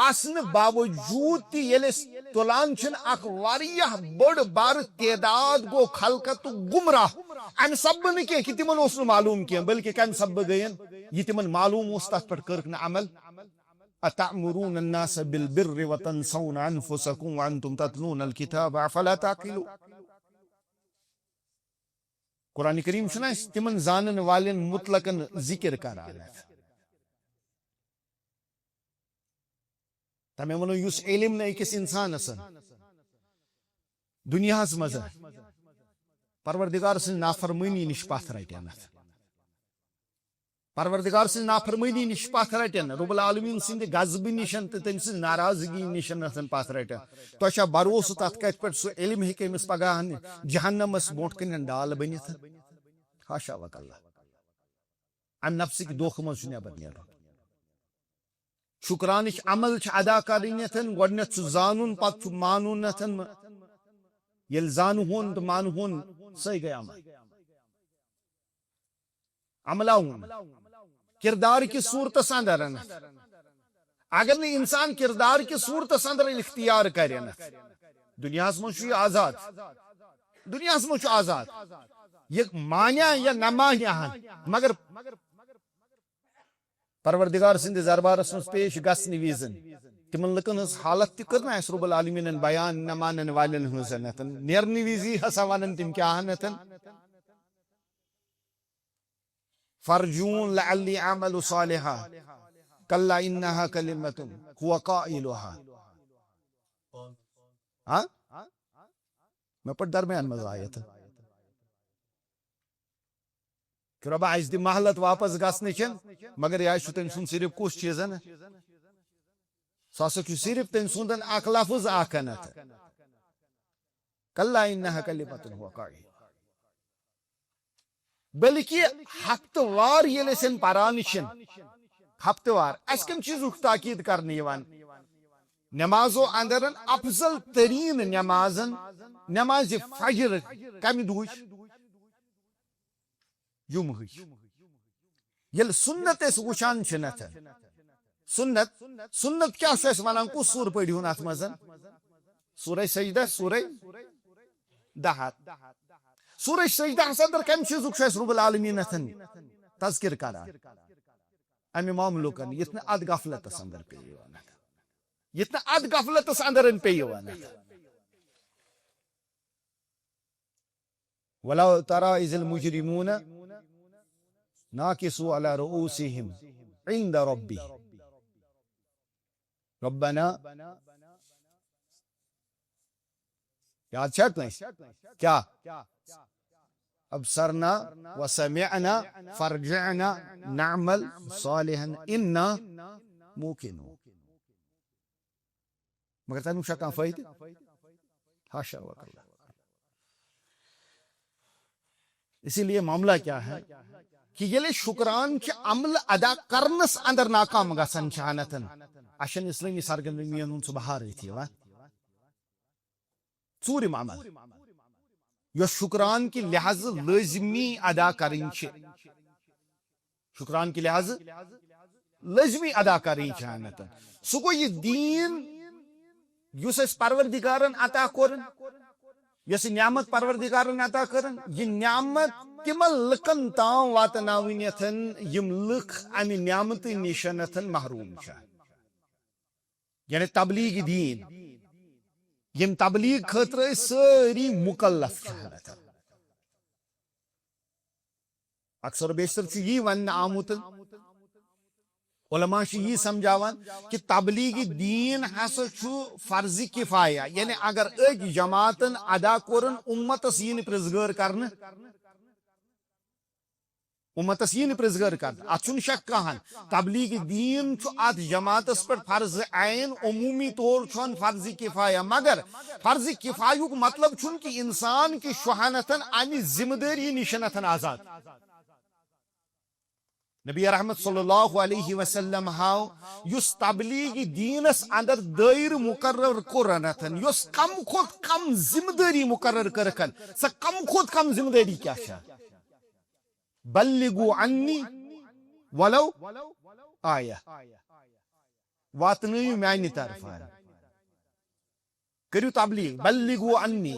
آسنہٕ باوجوٗد تہِ ییٚلہِ أسۍ تُلان چھِنہٕ اکھ واریاہ بٔڑ بارٕ تعداد گوٚو خلقتُک گمراہ امہِ سببہٕ نہٕ کینٛہہ کہِ تِمن اوس نہٕ معلوٗم کینٛہہ بلکہِ کمہِ سببہٕ گٔین یہِ تِمن معلوٗم اوس تتھ پٮ۪ٹھ کٔرٕکھ نہٕ عمل. اتأمرون الناس بالبر وتنسون انفسكم وانتم تتلون الكتاب افلا تعقلون. قرآن کریم چھُنہ اَسہِ تِمن زانن والٮ۪ن مطلقن ذکر کران. تمے ونو یُس علم نہٕ أکِس انسانس دُنیاہس منٛز پروردگار سٕنٛز نافرمٲنی نِش پتھ رٹن پروردگار سٕنٛز نافرمٲنی نِش پتھ رٹن رب العالمیٖن سٕنٛدِ غضبہٕ نِش تہٕ تٔمۍ سٕنٛز ناراضگی نِش پتھ رٹن. تۄہہِ چھا بروسہٕ تتھ کتھ پٮ۪ٹھ سُہ علم ہیٚکہِ أمِس پگاہ جہنمس برونٛٹھ کَنۍ ڈال بٔنِتھ حاشا وکلہ. امہِ نفسٕکۍ دھوکہٕ منٛز چھُ نٮ۪بر نیرُن. شُکرانٕچ عمل چھِ ادا کرٕنۍ گۄڈٕنٮ۪تھ چھُ زانُن پتہٕ چھُ مانُن. ییٚلہِ زانہون تہٕ مانہون سۄے گٔے عمل. عملاوُن کردار کِس صوٗرتس اندر اگر نہٕ انسان کردار کِس صوٗرتس اندر اختیار کرِ دُنیاہس منٛز چھُ یہِ آزاد دُنیاہس منٛز چھُ آزاد یہِ مانیا یا نہ مانیا مگر پروردگار سٕنٛدِس دربارس منٛز پیش گژھنہٕ وِزِ تِمن لُکن ہٕنٛز حالت تہِ کٔر نہٕ اَسہِ رۄب العالمیٖنن بیان نہ مانن والٮ۪ن ہٕنٛز نیرنہٕ وِزی ہسا ونان تِم کیٛاہ فرجون لعلی اعمل صالحا کلا انہا کلمۃ هو قائلها. مےٚ پٔر درمیان منٛز آیت کہ رۄبا اَسہِ دِ مہلت واپس گژھنٕچ مگر یہِ چھُ تٔمۍ سُنٛد صرف کُس چیٖز سُہ ہسا چھُ صرف تٔمۍ سُنٛد اکھ لفظ اکھ کلا انہا کلمۃ هو قائلها. بلکہ ہفتہٕ وار ییٚلہِ أسۍ پران چھِ ہفتہٕ وار اَسہِ کمہِ چیٖزُک تاکیٖد کرنہٕ یِوان نٮ۪مازو اندر افضل تریٖن نٮ۪مازن نٮ۪مازِ فجر کمہِ دۄہٕچ جمعہٕچ. ییٚلہِ سُنت أسۍ وٕچھان چھِنتھ سنت سنت کیا چھُ ونان کُس سور پٔرِہُن اتھ منٛز سورہ سجدہ سورہ دہر سورہ سجدہس اندر کمہِ چیٖزُک چھُ اَسہِ رب العالمیٖن تذکر کران امہِ معاملُکن یتھ نہٕ اتھ غفلتس اندر پیٚیہِ ونتھ یتھ نہٕ اتھ غفلتس اندر پیٚیہِ ونتھ ولو ترى إذ المجرمون ناكسوا على رؤوسهم عند ربهم ربنا یاد چھا کٲنٛسہِ کیٛاہ ابصرنا وسمعنا فرجعنا نعمل صالحا إنا موقنون مگر تمیُک چھا کانٛہہ فٲیدٕ حاشا وکلا اسی لیے معاملہ کیا ہے کہ ییٚلہِ شکران کہ عمل ادا کرنس اندر ناکام گژھان چھانتن اشن اسلامی سرگرمیَن ہُنٛد سُہ بہار أتھۍ یِوان ژوٗرِم عمل یۄس شکران کہ لحاظ لٲزمی ادا کرٕنۍ چھِ شکران کہ لحاظ لٲزمی ادا کرٕنۍ چھانتن سُہ گوٚو یہِ دیٖن یُس اَسہِ پروردگارن عطا کوٚرُن یس نعمت پروردگارن عطا کرن یہ نعمت تمن لکن تام واتناونیتھن یم لکھ امہ نعمت نشنتھن محروم چھ یعنی تبلیغ دین یم تبلیغ خاطر ساری مکلف چھ اکثر و بیشتر چھ یہ ون آمت علماء یہ سمجھاوان کہ تبلیغ دین ہسا فرض کفایہ یعنی اگر اک جماعتن ادا کورن امتس یہ پرزگار کرنے امتس یہ پرزگار کرنے ات چھن شک کہان تبلیغ دین ات جماعتس پر فرض عین عمومی طور چھن فرض کفایہ مگر فرض کفایہ مطلب چھن کہ انسان کی شہانتن امی ذمہ داری نشنتن آزاد نبی رحمت صلی اللہ علیہ وسلم ہاو یس تبلیغ دینس اندر دائر مقرر کرنتن یس کم کھوت کم ذمہ داری مقرر کرکن سا کم کھوت کم ذمہ داری کیا شا بلغوا عنی ولو آیا واتنیو میانی طرفان کریو تبلیغ بلغوا عنی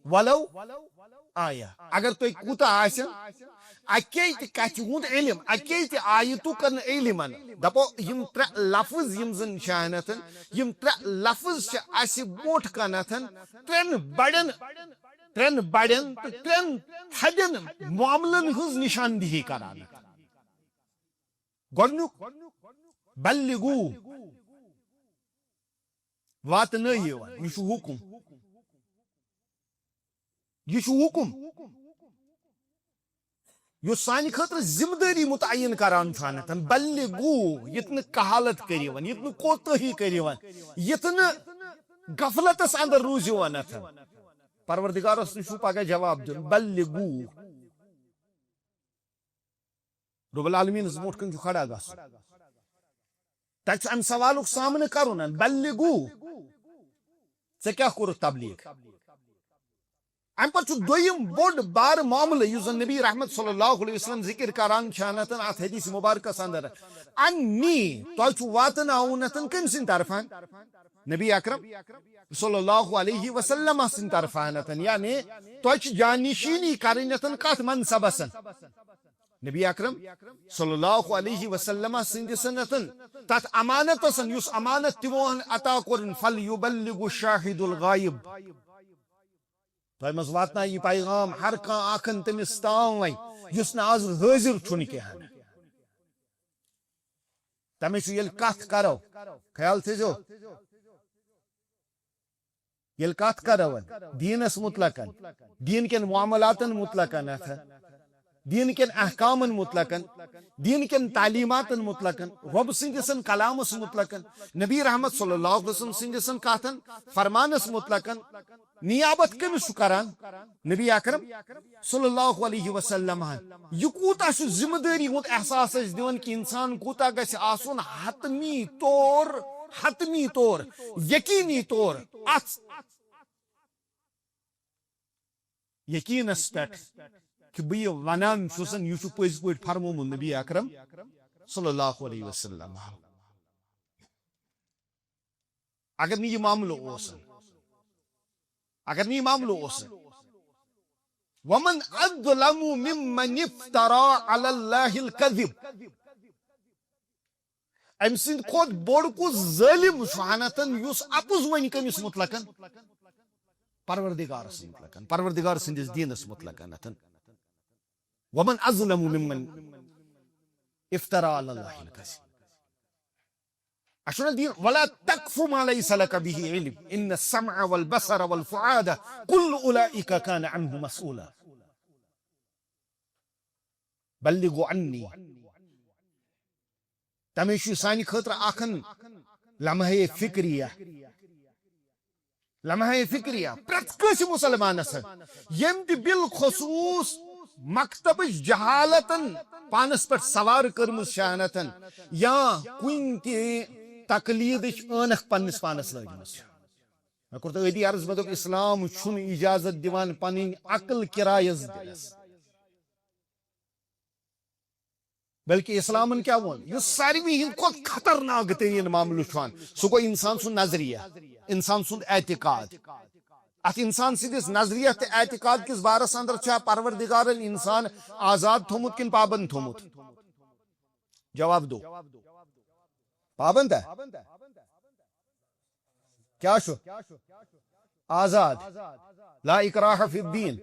ولو آیا اگر تو ایک کوتا آسن اکی کچھ ہند علم اکی آیتو کن علم دپو یم تر لفظ یم زن شانتن یم تر لفظ اس بوٹ کنتن ترن بڑن ترن تھدن معاملن ہز نشاندہی کران گۄڈنیُک بلغو واتنٲیِو یہ چھُ حکم یہ چھُ حکم یس سانہ خاطر ذمہ داری متعین کران چھانتن بلغو یتن کہالت کریون یتن کوتہی کریون یتن غفلتس اندر روزیون پروردگارس نش پگہ جواب دن بلغو رب العالمین برونٛٹھ کن کھڑا گژھُن تتہِ ام سوالک سامنہٕ کرُن بلغو ژےٚ کیٛاہ کوٚرُتھ تبلیغ ام پر دویم بوڑ بار معاملہ یُس زن نبی رحمت صلی اللہ علیہ وسلم ذکر کران چھانتن ات حدیث مبارکس اندر انی تہ واتناونتن کم سن طرفان نبی اکرم صلی اللہ علیہ وسلم سن طرفانتن یعنی تہ جانشینی کرنتن کت منصبسن نبی اکرم صلی اللہ علیہ وسلم سندسنتن تت امانتسن یس امانت تمون عطا کرن فلیبلغ الشاہد الغائب تہ مز واتنا یہ پیغام ہر کان آخن تمس تام وی یس نا آز حاضر چھن کہن تمس یل کت کرو خیال تھزو یل کت کرو دینس مطلقن دین کن معاملاتن مطلقن دین کن احکامن مطلقن دین کن تعلیماتن مطلقن رب سندسن کلامس مطلقن نبی رحمت صلی اللہ علیہ وسلم سندسن کاتن فرمانس مطلقن نیابت کمس کران نبی اکرم صلی اللہ علیہ وسلم یہ کوتا ذمہ داری ہند احساس دون کہ انسان کوتا گژھِ آسن حتمی طور یقینی طور ات یقینس پہ کہ بہ ونان چھسن یہ پز پٲٹھۍ فرمومُت نبی اکرم صلی اللہ علیہ وسلم اگر نہیں یہ معاملہ اوسن اگر نہیں یہ معاملہ اوسن ومن اظلم ممن افترى على الله الكذب ام سند کھوت بوڑ کو ظالم شہانتن یس اپز ون کمس مطلقن پروردگار مطلقن پروردگار سندس دینس مطلقن ومن اظلم ممن افترى على الله الكذب عشان الدين ولا تقف ما ليس لك به علم ان السمع والبصر والفؤاد كل اولئك كان عنه مسؤولا بلغوا عني تمیشی سانی خطر آخن لمحہ فکریہ پرت کس مسلمان یم تہ بالخصوص مکتب جہالتن پانس پہ سوار کرم شانتن یا کن تہ تقلید عنق پنس پانس لگم مے کور عدی عرض مے اسلام چھن اجازت دیوان پنن عقل کرایس دلس بلکہ اسلامن کیا وون یہ ساروی ہند کھت خطرناک ترین معاملہ چھان سہ گو انسان سن نظریہ انسان سن اعتقاد ات انسان سندس نظریہ تہ اعتقاد کس بارس اندر چھا پروردگارن انسان آزاد تھومت کن پابند تھومت جواب دو پابند ہے کیا شو آزاد لا اکراہ فی الدین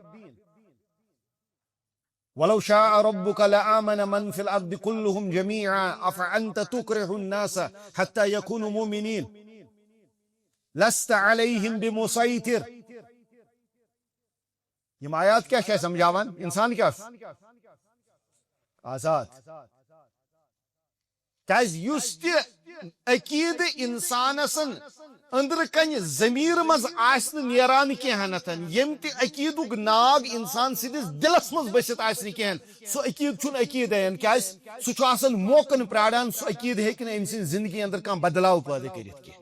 ولو شاء ربك لآمن من في الأرض كلهم جميعا أفأنت تكره الناس حتى يكونوا مؤمنين لست عليهم بمسيطر یہ آیات کیا ہے سمجھاوان انسان کیا آزاد کیاز یس تہ عقید انسان سن اندر کن ضمیر مز آسن نیران کہنتن یم تہ عقیدک ناگ انسان سندس دلس مز بست آسن کہن سو عقید چھن عقید کیاز سہ چھ آسان موقن پراران سو عقید ہیکہ ام سن زندگی اندر کان بدلاو پیدا کرت کی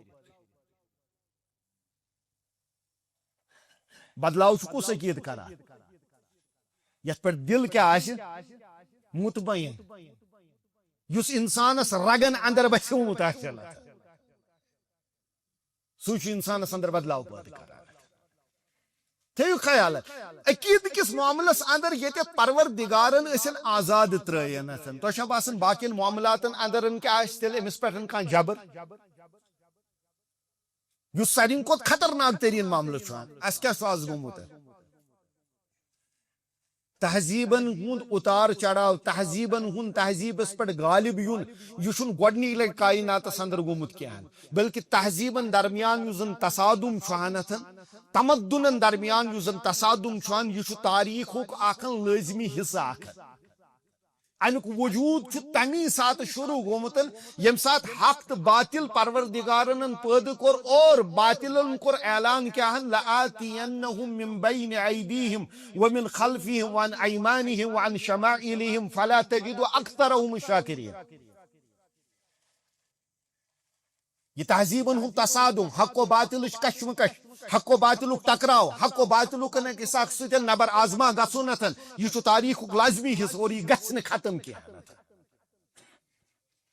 بدلاو چھ کس عقید کران یت پر دل کیا آس مطمئن یس انسانس رگن اندر بسومت آس سوچ انسانس اندر بدلاو پیدا کران تھیو خیال عقید کس معاملس اندر یہ پروردگارن اسن آزاد ترین تو باسان باقی معاملاتن اندر کیا تیل امس پہ کھانا جبر اس سارے کھت خطرناک ترین معاملہ اس کیا آز گومت تہذیبن ہند اتار چڑھاؤ تہذیبن ہند تہذیبس پہ غالب یون یہ گۄڈنِچ لٹہِ کائناتس اندر گومت کیا بلکہ تہذیبن درمیان اس زن تصادم چھانت تمدنن درمیان اس زن تصادم چھان یہ تاریخ اخن لازمی حصہ اخ امیک وجود تمی سات شروع گومت یم سات حق تو باطل پروردگارن پید کور اور باطلن کور اعلان کیا لآتینہم من بین ایدیہم ومن خلفہم وعن ایمانہم وعن شمائلہم فلا تجد اکثرہم شاکرین یہ تہذیبن ہند تصادم حق و باطل کشمکش حق و باطل ٹکراؤ حق و باطل کس ست نبر آزما گھنتن یہ تاریخ لازمی حصہ اور یہ گھس ختم کیا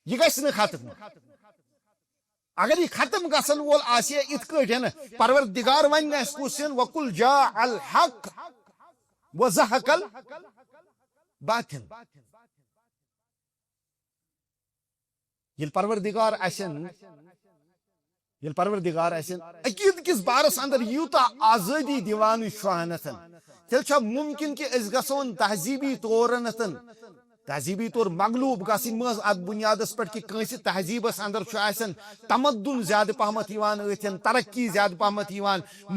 یہ گھس ختم اگر یہ ختم گھن وول آسہ ات کٹھن پروردگار ون اس کسن وقل جاء الحق وزهق الباطل یل پروردگار اسن عقید کس بارس اندر یوتا آزادی دیوان شوانتن تیل چھا ممکن کہ اس گسون تہذیبی طورنتن تہذیبی طور مغلوب گسن مز ات بنیادس پہ کہ کنس تہذیبس اندر آسن تمدن زیادہ پہمت اتن ترقی زیادہ پہمت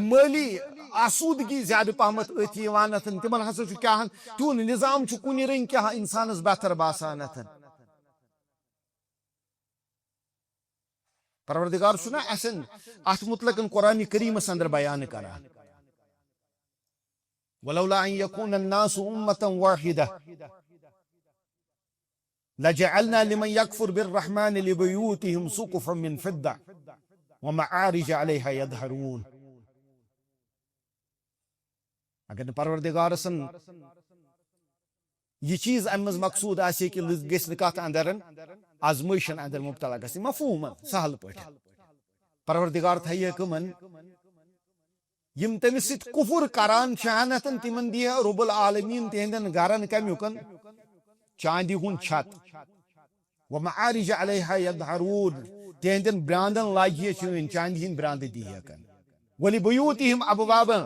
مالی آسودگی زیادہ پہمت اتن تمن ہسا کیا تون نظام کن رنگ کیا انسانس بہتر باسان پروردگار چھنا اسن ات مطلق قرآن کریم اندر بیان کران ولولا ان يكون الناس امة واحدة لجعلنا لمن يكفر بالرحمن لبيوتهم سقفا من فضة ومعارج عليها يظهرون اگر پروردگار سن یہ چیز امز مقصود آسے کہ گھس کت اندر آزمائشن اندر مبتلا گھن مفہوم سہل پہ پروردگار تھیے کمن یم تمس ست کفر کران شہنتن تمن دیا رب العالمین تہندن گرن کمیکن چاندی ہن چھت ومعارج علیہا یظہرون تہندن براندن لاگیے چین چاندی ہند براند دیا کن ولبیوتہم ابوابا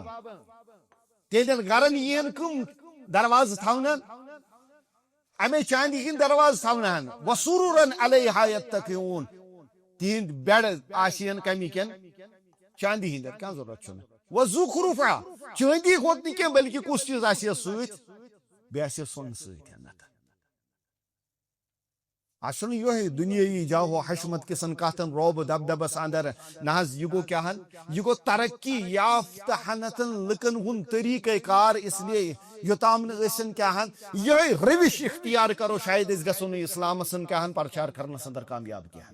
تہندن گرن ین کم درواز تھونن امی چاندی ہند درواز تھونن وسرورن علیہا یتقون تہند بیڑ آسین کمی کن چاندی ہند کیا ضرورت چھن وزخرفا چاندی ہوت نہ بلکہ کس چیز آسی ست بیس سون ست اصل یہ دنیائی جاہو حشمت کسن کاتن روب دبدبس اندر ناز یہ گو کیا یہ گو ترقی یافتہ ہنتن لکن ہن طریقہ کار اس لیے یوتام نسن کیا یہ روش اختیار کرو شاید اس گسن اسلام سن کیا پرچار کرنا اندر کامیاب کیا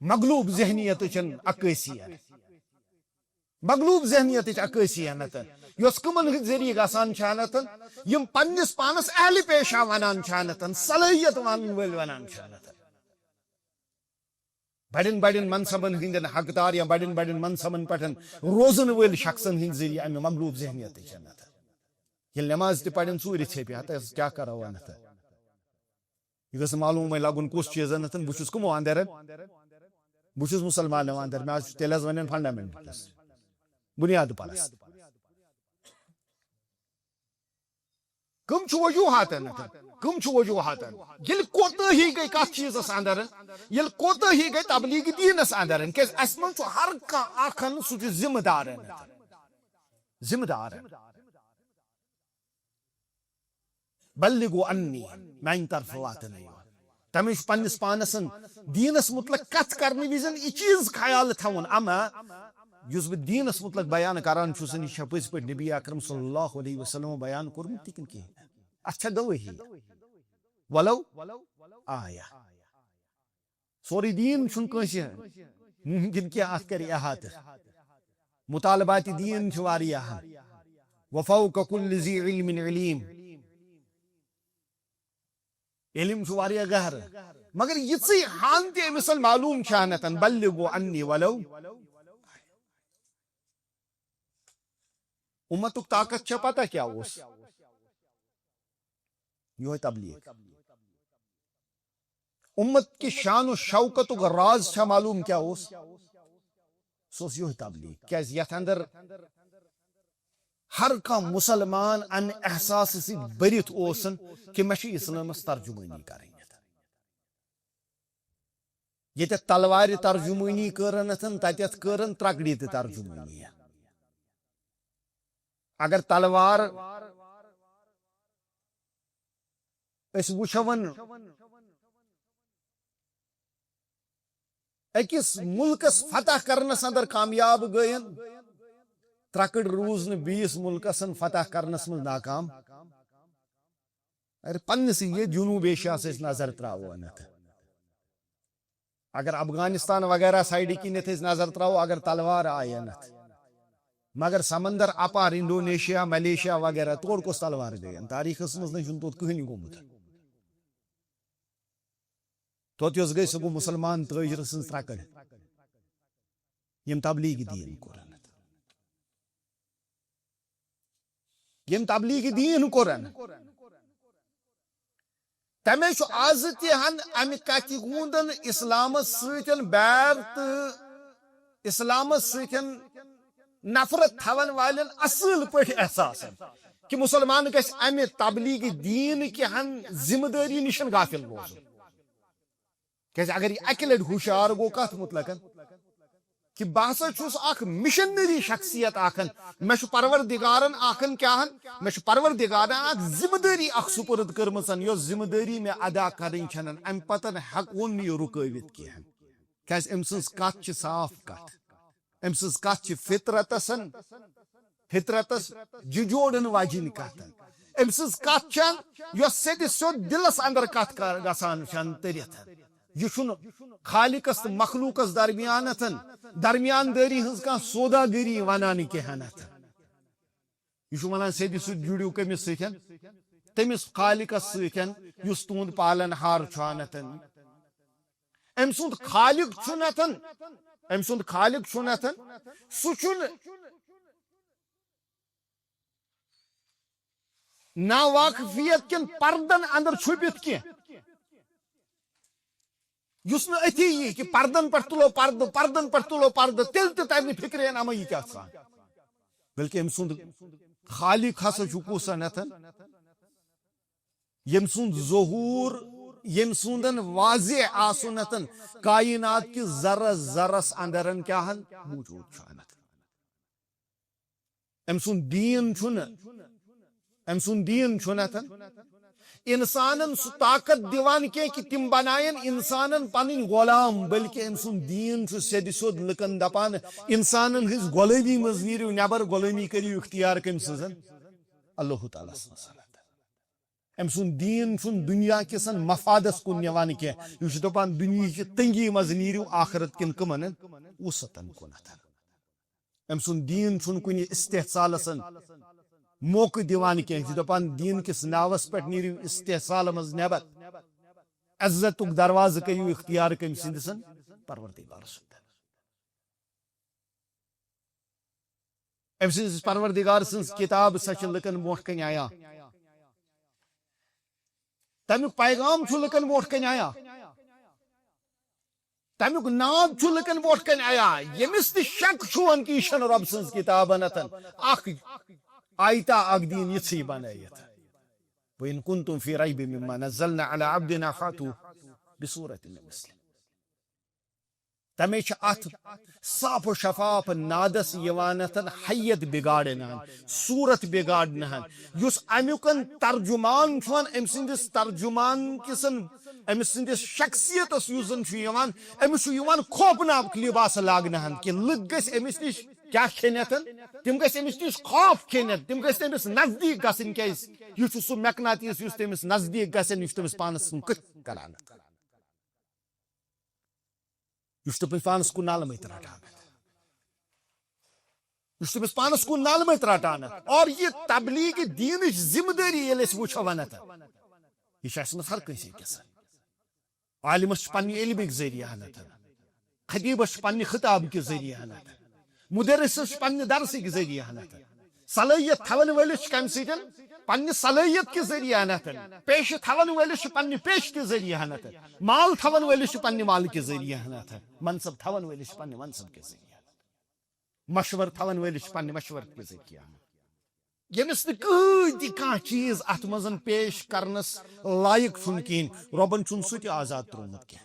مغلوب ذہنیت چن عکاسی مغلوب ذہنیت عکاسی یس کمن ذریعہ گسان چھانتن یم پنس پانس اہل پیشہ ونان چھانتن صلاحیت ون ول ونان چھانتن بڑن بڑن منصبن ہندن حقدار یا بڑن بڑن منصبن پٹن روزن ول شخصن ہند ذریعہ ام مغلوب ذہنیت چھانت یہ نماز تہ پڑھن ژوٗرِ ژھیپہِ ہتا کیا کرو انت یہ گژھِ معلوم لگن کس چیزن بہت کمو اندر بہت مسلمانو اندر میں تیل ون فنڈامنٹلس بنیاد پرست کم وجوہات کم وجوہات یل کوتاہی گئی کت چیزس اندر یل کوتاہی گئی تبلیغ دینس اندر کیاز اس من ہر کھانا سہ ذمہ دار ذمہ دار بلغوا انی میانہ طرف واتن تمس پنس پانس دینس متعلق کت کرنے وزن یہ چیز خیال تھون اما اس بہ دینس متعلق بیان کران چھس یہ پز پہ نبی اکرم صلی اللہ علیہ وسلم بیان کورمت تہ کہین اچھا گوہی ولو آیا سوری دین چھن کنسی ممکن کیا ات کر احاطہ مطالبات دین چھ واریاہ وفوق کل ذی علم علیم علم چھ واریاہ گہر مگر یہ ہان تہ امس معلوم چھانتن بلغوا انی ولو امتک طاقت چھ پتہ کیا اس یہ تبلیغ امت کی شان و شوکت راز چھ معلوم کیا اس سوس یہ تبلیغ کیاز یتھ اندر ہر کا مسلمان ان احساس سی برت اوسن کہ مش اسلامس ترجمانی کریں یہ تلوار ترجمانی کرنتن تتیت کرن ترکڑی تہ ترجمانی اگر تلوار اس وچھون اکس ملکس فتح کرنس اندر کامیاب گئین ترکڑ روز نے بیس ملکسن فتح کرنس من ناکام ارے پنس یہ جنوب ایشیا سے نظر تراو انت اگر افغانستان وغیرہ سائڈ کنت نظر تراو اگر تلوار آئے انت مگر سمندر اپار انڈونیشیا ملیشیا وغیرہ تور کس تلوار گئے تاریخ مز نہیں توت کہنی گومت توت یس گئی سگو مسلمان تاجر سن ترکڑ یم تبلیغ دین کورن یم تبلیغ دین کورن تمے آز تہن امہ کتھ ہندن اسلام ستن بیر تو اسلام ستن نفرت تھون والن اصل پہ احساس کہ مسلمان گھس امہ تبلیغ دین کہن ذمہ داری نشن غافل روزن کہ اگر یہ اکہ لٹ ہوشیار گو کت مطلق کہ بہسا چھس اخ مشنری شخصیت آکھن میں پروردگارن آکھن کیا میں پروردگارن اخ ذمہ داری اخ سپرد کرمسن یو ذمہ داری میں ادا کریں چھنن ام پتن ہیکون یہ رکاوت کیہن کیاز ام سنز کت چھ صاف کت ام سنز کت چھ فطرتس ججوڑن واجن کت ام سنز کت چھن یو سید سیود دلس اندر کت گسان چھن ترتھ یہ خالقس مخلوقس درمیان داری ہز کان سودا گری ونان کہنت یہ ونان سید سید جڑیو کمس ستن تمس خالقس ستن یس تہد پالن ہار چھانتن ام سند خالق چھنتن أم سند خالق شنتن سوچن نا واقفیت کن پردن اندر چھپت کی یس نہ اتھی یہ کہ پردن پر تلو پرد پردن پر تلو پرد تیل تہ ترنی فکر نما یہ کیا سان بلکہ ام سند خالق ہسا چھکوسنتن یم سند ظہور یم سندن واضح آسنتن کائنات کی ذرہ ذرس اندرن کیا ہن موجود چھانت ام سند دین چھن ام سن دین چھنتن انسانن سہ طاقت دیوان کی کہ تم بنائن انسانن پنن غلام بلکہ ام سن دین چھ سیدھ سیود لکن دپان انسانن ہز غلامی مز نیرو نبر غلامی کریو اختیار کم سزن اللہ تعالی سن ام سن دین چھن دنیا کسن مفادس کن نیوان کی یہ دپان دنیا کی تنگی مز نیرو آخرت کن کمن وسطن کنتن ام سن دین چھن کن استحصالسن موقع دیوان کی دپان دین کس ناوس پہ نیرو استحصال مز نبر عزت دروازہ کریو اختیار کم سندسن پروردگار سند ام سندس پروردگار سن کتاب سچ لکن موٹ کن آیا تمیک پیغام چھ لکن موٹ کن آیا تمیک نام چھ لکن موٹ کن آیا یمس تہ شک چھون کہ یہ رب سن کتاب نتن اخ آیتا اک دین یتھی بنائیت وَإِن كُنتُم فِي رَيْبٍ مِّمَّا نَزَّلْنَا عَلَىٰ عَبْدِنَا فَأْتُوا بِسُورَةٍ مِّن مِثْلِهِ تمے چھ ات صاف و شفاف نادس یوانتن حیت بگاڑنان صورت بگاڑنان یس امیکن ترجمان چھون ام سندس ترجمان کسن ام سندس شخصیت یوزن چھ یوان امس چھ یوان خوفناک لباس لاگنہن کہ لگ گس امس نش کیا کھینتن تم گس امس نش خوف کھینت تم گس امس نزدیک گسن کیس یہ سہ مقناطیس یس تمس نزدیک گسن یس تمس پانس کت کران یہ تمس پانس کن نال مت رٹان یہ تمس پانس کن نال مت رٹان اور یہ تبلیغ دین ذمہ داری یل وچھو ونت یہ ہر کنس گسان عالمس پنہ علمک ذریعہ ہنت خطیبس پنہ خطاب کے ذریعہ ہنت مدرسس پنہ درسک ذریعہ ہنت صلاحیت تھون ولس کم سن پنہ صلاحیت کے ذریعہ ہنت پیش تھون ولس پنہ پیش کے ذریعہ ہنت مال تھون ولس پنہ مال کے ذریعہ ہنت منصب تھون ولس پنہ منصب کے ذریعہ مشور تھون ولس پنہ مشور کے ذریعہ یمس کان چیز ات مزن پیش کرنس لائق چھ کہین ربن چھ سہ آزاد ترومت کی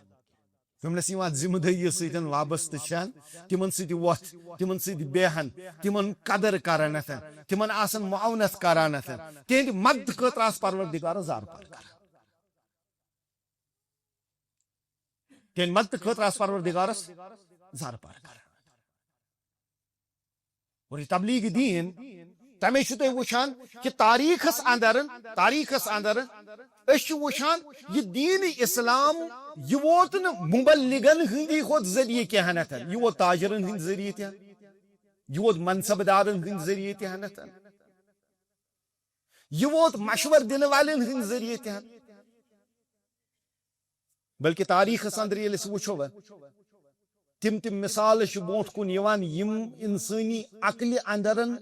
یمنس ذمہ داری ستن وابستہ تمن ست وتھ تمن ست بیہن تمن قدر کران تمن آسن معاونت کران تہند مدد خاطر آس پروردگار زار پار کر تہند مدد خاطر آس پروردگارس زار پار کر اور یہ تبلیغ دین تمے تھی وچان کہ تاریخس اندر اس وچان یہ دین اسلام یہ ووت مبلغن ہندی کھت ذریعہ کہنتن یہ ووت تاجرن ہند ذریعہ تہ یہ ووت منصب دارن ہند ذریعہ تہنتن یہ ووت مشور دن والن ہند ذریعہ تہ بلکہ تاریخس اندر یل وچھو تم مثال بوٹ کن یوان یم انسانی عقل اندرن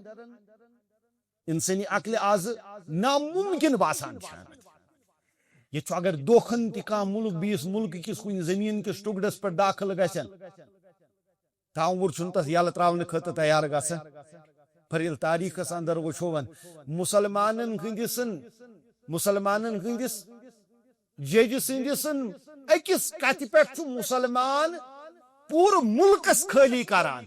انسانی عقل آز ناممکن باسان یہ اگر دوکھن تہ ملک بیس ملک کس کن زمین کس ٹکڑس پہ داخل گھن تاور تس یل تراؤن خاطر تیار گھن پھر یل تاریخس اندر وچھو مسلمانن ہندس جج سندسن اکس کت پہ مسلمان پور ملکس خالی کران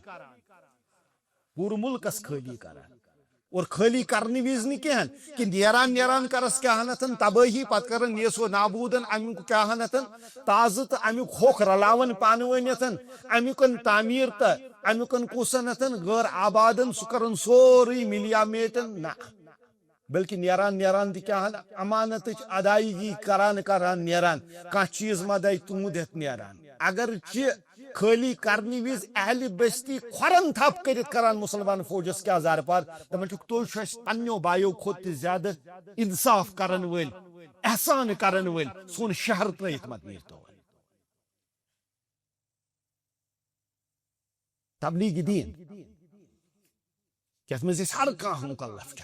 اور خالی کرنے وز نکین کہ نیران کرس کیا ہنتن تباہی پتہ کرن نیس و نابودن امیک کیا ہنتن تازہ تو امیک ہوک رلاون پان ونتن امیکن تعمیر تو امیکن کسنتن غیر آبادن سہ کرن سوری ملیا میٹن نہ بلکہ نیران تہ کیا امانت ادائیگی کران نیران کان چیز مدائی تمود ہت نیران اگرچہ خالی کرنے وز اہل بستی کھورن تھپ کرت کران مسلمان فوجس کیا زار پار دپان تھی پنو بایو کھت زیادہ انصاف کرن ول احسان کرن ول سون شہر ترت مت نیر تو تبلیغ دین یتھ مز ہر کانٛہہ مکلف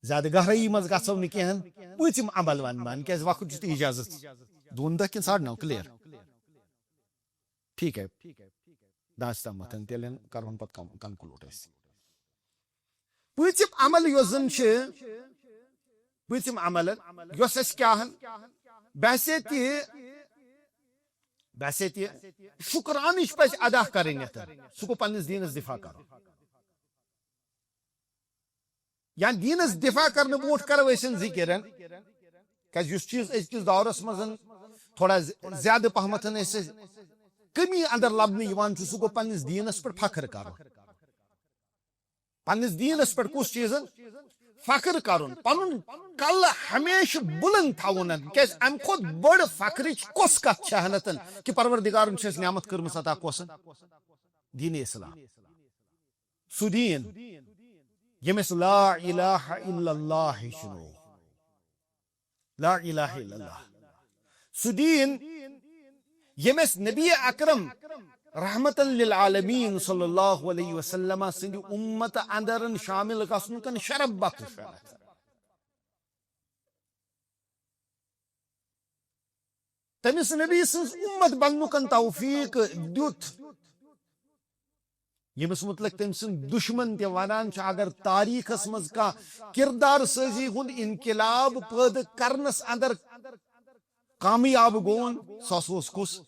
زیادہ گہرائی مز گژھو نہ کہین پوٗژِم عمل ون کیٛازِ وقت چھُ تہٕ اجازت 2 دۄہ کِنہٕ 9:30 کلیئر ٹھیک ہے دانس تامتھ تیٚلہِ کرہون پتہٕ کنکلوڈ أسۍ پوٗژِم عمل یۄس زن چھِ پوٗژِم عمل یۄس اَسہِ کیٛاہ باسے تہِ شُکرانٕچ پزِ ادا کرٕنۍ یتھ سُہ گوٚو پننِس دیٖنس دفاع کرُن یا دیٖنس دفاع کرنہٕ برونٛٹھ کرو أسۍ ذکر کیٛازِ یُس چیٖز أزکِس دورس منٛز تھوڑا زیادٕ پہمتھ أسۍ کمی اندر لبنہٕ یِوان چھُ سُہ گوٚو پننِس دیٖنس پٮ۪ٹھ فخر کرُن پننِس دیٖنس پٮ۪ٹھ کُس چیٖز فخر کرُن پنُن کلہٕ ہمیشہ بلند تھاوُن کیٛازِ امہِ کھۄتہٕ بٔڑ فخرٕچ کۄس کتھ چھےٚ ہنتن کہِ پروردگارن چھِ اَسہِ نعمت کٔرمٕژ عطا کۄس دیٖنِ اسلام سُہ دیٖن ییٚمِس لا الہ الا اللہ ہیٚچھنو لا الہ الا اللہ سُہ دیٖن ییٚمِس نبی اکرم رحمت للعالمین صلی اللہ علیہ وسلم سٕنٛدِ اُمت اندر شامل گژھنُک شرف بخش تٔمِس نبی سٕنٛز اُمت بننُک توفیق دیُت ییٚمِس متعلق تٔمۍ سٕنٛدۍ دُشمن تہِ ونان چھِ اگر تاریخس منٛز کانٛہہ کردار سٲزی ہُنٛد انقلاب پٲدٕ کرنس اندر کامیاب گوٚوُن سُہ ہسا اوس کُس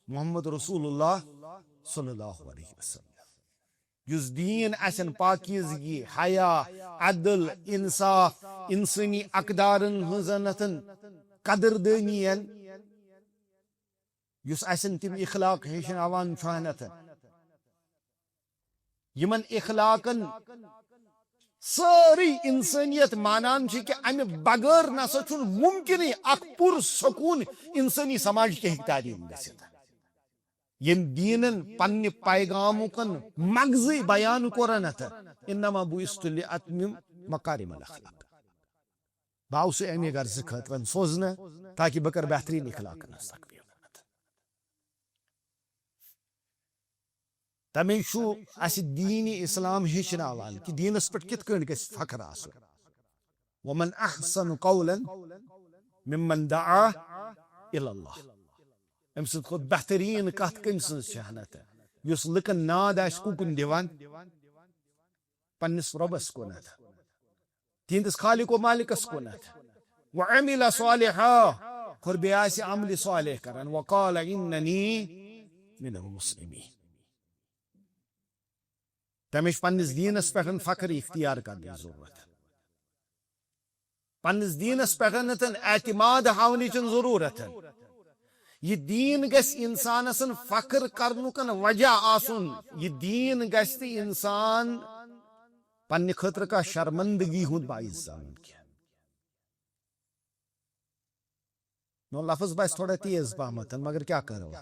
محمد رسول اللہ صلی اللہ علیہ وسلم یُس دیٖن اسٮ۪ن پاکیزگی حیا عدل انصاف انسٲنی اقدارن ہٕنٛزن قدردٲنی یُس اسٮ۪ن تِم اخلاق ہیٚچھناوان چھُ یمن اخلاقن سٲرٕے انسٲنیت مانان چھِ کہ امہِ بغٲر نسا چھُنہٕ ممکِنٕے اکھ پُرسکوٗن انسٲنی سماج کہِ ہیٚکہِ تعلیٖم گٔژھِتھ ییٚمۍ دیٖنن پننہِ پیغامُکن مغزٕے بیان کوٚرنتھ انما بُعِثتُ لِأَتْمِمَ مکارِمَ الاخلاق بہٕ آوُس امہِ غرضہٕ خٲطرٕ سوزنہٕ تاکہِ بہٕ کرٕ بہتریٖن اخلاقن ہٕنٛز تقریٖر تمے چھُ اسہِ دیٖنِ اسلام ہیٚچھناوان کہ دیٖنس پٮ۪ٹھ کِتھ کٔنۍ گژھِ فخر آسُن ومن احسن قولا ممن دعا الى اللہ امہِ سٕنٛدِ کھۄتہٕ بہتریٖن کتھ کٔمۍ سٕنٛز چھےٚ ہنتھ یُس لُکن ناد آسہِ کُکُن دِوان پننِس رۄبس کُنتھ تِہنٛدِس خالق و مالکس کُنتھ وعمل صالحا اور بیٚیہِ آسہِ عملِ صالح کران وقال اننی من المسلمین تٔمِس چھُ پننِس دیٖنس پٮ۪ٹھ فخر اختیار کرنٕچ ضروٗرت پننِس دیٖنس پٮ۪ٹھ اعتماد ہاونٕچ ضروٗرت یہ دیٖن گژھِ انسانس فخر کرنُک وجہ آسُن یہ دیٖن گژھِ نہٕ انسان پننہِ خٲطرٕ کانٛہہ شرمندگی ہُنٛد باعث زانُن کینٛہہ میون لفظ باسہِ تھوڑا تیز پہمتھ مگر کیٛاہ کرو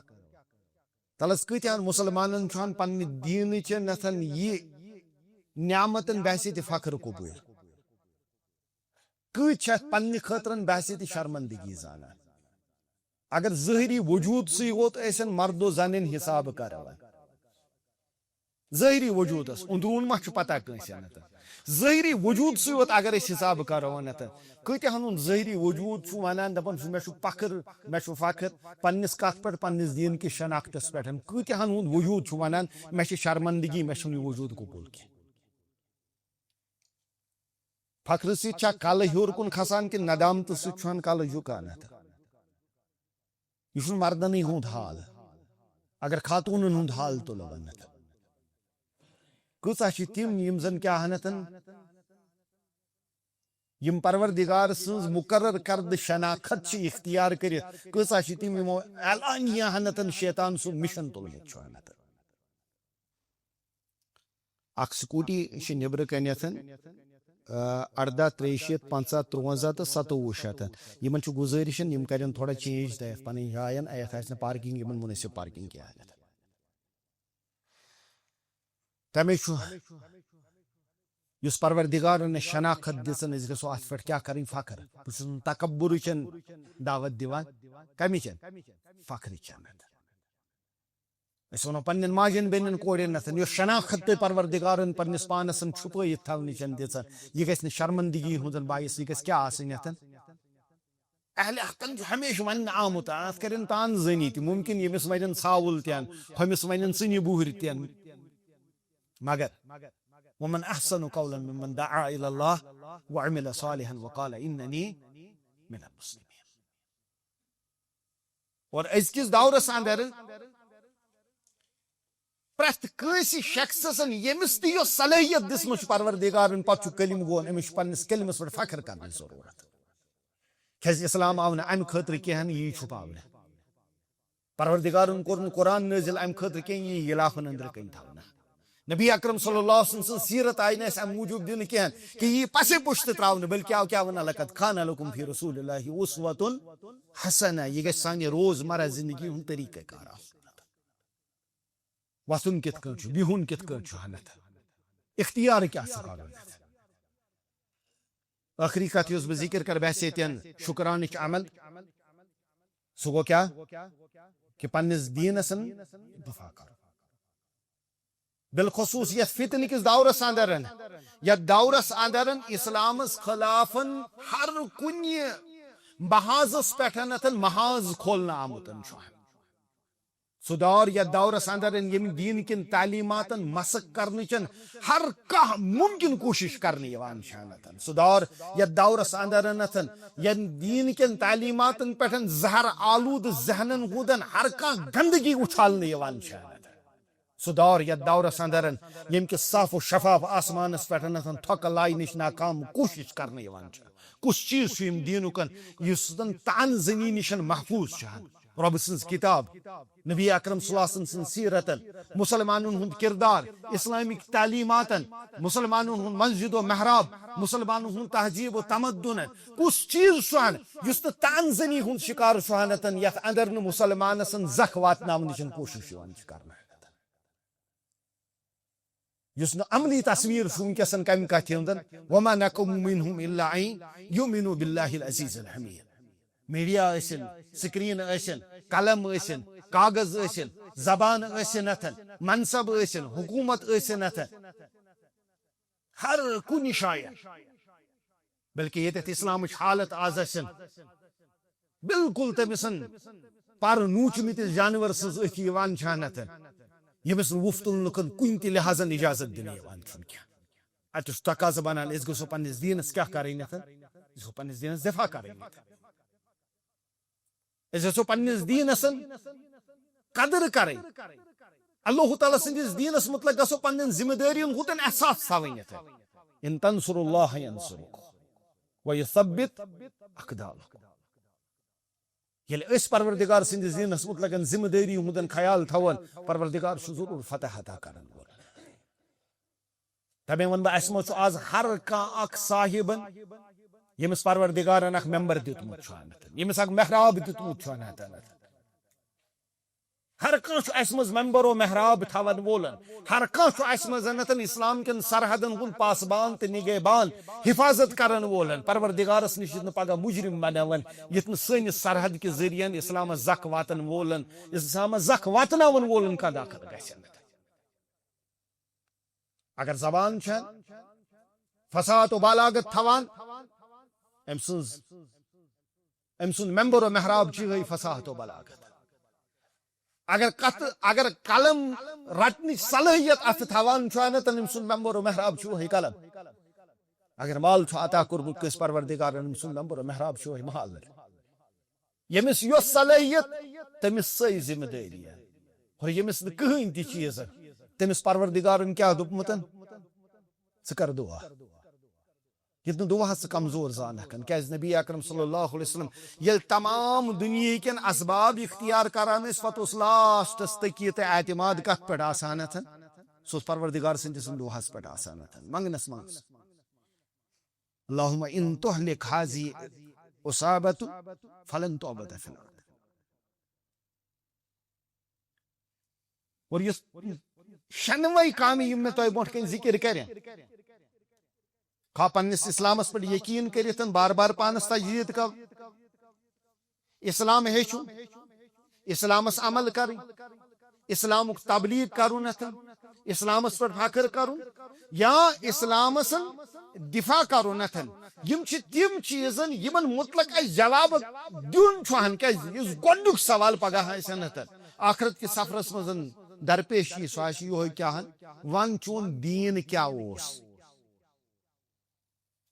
تلس کۭتہن مسلمانن چھُ پننہِ دیٖنٕچ یہ نعمتن باسے تہِ فخر قبوٗل کۭتۍ چھِ اتھ پننہِ خٲطرٕ باسے تہِ شرمندگی زانان اگر ظٲہری وجوٗد سٕے یوت ٲسِن مرد و زنن حساب کرو ظٲہری وجوٗدس اندروٗن ما چھُ پتہ کٲنٛسہِ ظٲہری وجوٗد سٕے یوت اگر أسۍ حساب کرو کۭتہن ہُنٛد ظٲہری وجوٗد چھُ ونان دپان مےٚ چھُ فخر مےٚ چھُ فخر پننِس کتھ پٮ۪ٹھ پننِس دیٖن کِس شناختس پٮ۪ٹھ کۭتہن ہُنٛد وجوٗد چھُ ونان مےٚ چھِ شرمندگی مےٚ چھُنہٕ یہِ وجوٗد قبوٗل کینٛہہ فخرٕ سۭتۍ چھا کلہٕ ہیوٚر کُن کھسان کِنہٕ ندامتہٕ سۭتۍ چھُ کلہٕ جُکان یہ چھُنہٕ مردنٕے ہُنٛد حال اگر خاتوٗنن ہُنٛد حال تُلو کۭژاہ چھِ تِم یِم زن کیٛاہ ہنتن یم پروردگار سٕنٛز مقرر کردٕ شناخت چھِ اختیار کٔرِتھ کۭژاہ چھِ تِم یِمو اعلانیہ ہنتن شیطان سُنٛد مِشن تُلمُت چھُ اکھ سکوٗٹی چھِ نٮ۪برٕ کنٮ۪تھ 18 63 50 53 تہٕ 57 یِمن چھُ گُزٲرِش یِم کرن تھوڑا چینج تتھ پنٕنۍ جاے اتھ آسہِ نہٕ پارکنگ یِمن مُنٲسِب پارکنگ کینٛہہ تمے چھُ یُس پروردگارن شناخت دِژن أسۍ گژھو اتھ پٮ۪ٹھ کیٛاہ کرٕنۍ فخر بہٕ چھُس نہٕ تکبرٕچ دعوت دِوان کمِچ فخرٕچ اس ونو پنن ماجن بینن کورین نتن یس شناخت تہ پروردگارن پنس پانس چھپائت تھونچ دژن یہ گژھِ شرمندگی ہند باعث یہ گژھِ کیا آسن یتن اہل حقن ہمیشہ ون آمت ات کرن تان زنی تہ ممکن یمس ون ژھاوُل تین ہمس ون ژنہ بوہر تین مگر ومن احسن قولا ممن دعا الى الله وعمل صالحا وقال انني من المسلمين اور ازکس دورس اندر پرت کنس شخص یمس تہ صلاحیت دسم پروردگارن پتہ کلم گون امس پنس کلمس پہ فخر کرنے ضرورت کیاز اسلام آو نا ام خاطر کہن یہ چھپاونہ پروردگارن کور قرآن نازل ام خاطر کہیں یہ غلافن اندر کن تھونا نبی اکرم صلی اللہ علیہ وسلم سیرت آئی نس ام موجود دن کہن کہ یہ پسے پشت تراؤن بلکہ آو کیا ونہ لقد کان لکم فی رسول اللہ اسوۃ حسنہ یہ گژھِ سانہ روز مرہ زندگی ہند طریقہ کار وسن کت کن بہن کت کن ہنت اختیار کیا آخری کت یس بہ ذکر کر بحثیتین شکرانچ عمل سہ گو کیا کہ پنس دینس دفاع کر بالخصوص یت فتن کس دورس اندر یت دورس اندر اسلامس خلاف ہر کن محاذس پہ محاذ کھولنا آمت سہ دور یت دورس اندر یم دین کن تعلیمات مسق کرنچن ہر کھانا ممکن کوشش کرنے سہ دور یت دورس اندر یم دین کن تعلیمات پہ زہر آلود ذہنن ہندن ہر کھانا گندگی اچھالنے سہ دور یت دورس اندر یم کس صاف و شفاف آسمانس پہ تھک لائی نش ناکام کوشش کرنے کس چیز دینک اس تان زنی نش محفوظ رب سن کتاب نبی اکرم صلی اللہ علیہ وسلم سیرت مسلمانن ہند کردار اسلامک تعلیمات مسلمانن ہند مسجد و محراب مسلمانن ہند تہذیب و تمدن کس چیز سہن اس تان زنی ہند شکار سہنتن یت اندر مسلمان سن زخ واتناونچ کوشش کرنا اس عملی تصویر ونکسن کم کت وما نقم منهم الا ان يؤمنوا بالله العزيز الحميد میڈیا ٲسِن سکرین ٲسِن قلم ٲسِن کاغذ ٲسِن زبان ٲسِنتھ منصب ٲسِن حکومت ٲسِنتھ ہر کُنہِ جایہِ بلکہ ییٚتٮ۪تھ اسلامٕچ حالت آز ٲسِن بالکل تٔمِسن پر نوٗچمٕتِس جانور سٕنٛز أتھۍ یِوان چھانتھ ییٚمِس نہٕ وُپھ تُلنُک کُنہِ تہِ لحاظن اجازت دِنہٕ یِوان چھُنہٕ کینٛہہ اتہِ چھُ تقاضہٕ بنان أسۍ گژھو پننِس دیٖنس کیٛاہ کرٕنۍ أسۍ گژھو پننِس دیٖنس دفاع کرٕنۍ أسۍ گژھو پننِس دیٖنس قدر کرٕنۍ اللہ تعالیٰ سٕنٛدِس دیٖنس متعلق گژھو پننٮ۪ن ذمہٕ دٲرین ہُنٛد احساس تھاوٕنۍ ان تنصروا الله ينصركم ويثبت اقدامكم ییٚلہِ أسۍ پروردگار سٕنٛدِس دیٖنس متعلق ذمہٕ دٲری ہُنٛد خیال تھاون پروردگار چھُ ضروٗر فتح عطا کرن وول تمے ون بہٕ اسہِ منٛز چھُ آز ہر کانٛہہ اکھ صاحبن ییٚمِس پروردگارن اکھ ممبر دیُتمُت چھُ ییٚمِس اکھ محراب دیُتمُت چھُ ہر کانٛہہ چھُ اسہِ منٛز ممبر و محراب تھاون وولن ہر کانٛہہ چھُ اسہِ منٛز اسلام کٮ۪ن سرحدن ہُنٛد پاسبان تہٕ نگہبان حفاظت کرن وولن پروردگارس نش نہٕ پگاہ مجرم بناون یتھ نہٕ سٲنِس سرحد کہِ ذٔریعن اسلامس زکھ واتن وولن اسلامس زکھ واتناون وولن کانٛہہ داخل گژھن اگر زبان چھےٚ فساد و بالاغت تھاوان أمۍ سُنٛد ممبر و محراب چھُ یِہوٚے فصاحت و بلاغت اگر قلم رٹنٕچ صلٲحیت اتھ تھاوان چھُ أمۍ سُنٛد ممبر و محراب چھُ یِہوٚے قلم اگر مال چھُ عطا کوٚرمُت کٲنٛسہِ پروردگارن أمۍ سُنٛد ممبر و محراب چھُ یِہوٚے مال ییٚمِس یۄس صلٲحیت تٔمِس سۄے ذمہٕ دٲری اور ییٚمِس نہٕ کٕہٕنۍ تہِ چیٖز تٔمِس پروردگارن کیٛاہ دوٚپمُت ژٕ کر دُعا ییٚتہِ نہٕ دُعاہس ژٕ کمزور زان ہٮ۪کان کیٛازِ نبی اکرم صلی اللہ علیہ وسلم ییٚلہِ تمام دُنیہکٮ۪ن اسباب اختیار کران ٲسۍ پتہٕ اوس لاسٹس تقیہ تہٕ اعتماد کتھ پٮ۪ٹھ آسان سُہ اوس پروردگار سٕنٛدِس دُعاہس پٮ۪ٹھ آسان منگنس منٛز اللہُمہ ان تہلک ہذی اصابۃ فلن تعبد فی الارض اور یُس شنوے کامہِ یِم مےٚ تۄہہِ برونٛٹھ کَنہِ ذکر کرِ خواہ پننس اسلامس پہ یقین کرتھ بار بار پانس تجدید کر اسلام ہیچھو اسلامس عمل کریں اسلام تبلیغ کرن اسلامس پر فخر کرن یا اسلام سن دفاع کرن یم چھ تم چیزن یمن مطلق اس جواب دین چھن کہ اس گۄڈنیُک سوال پگہ آسن آخرت کس سفرس مزن درپیش سہ یہ کیا ون چون دین کیا اوس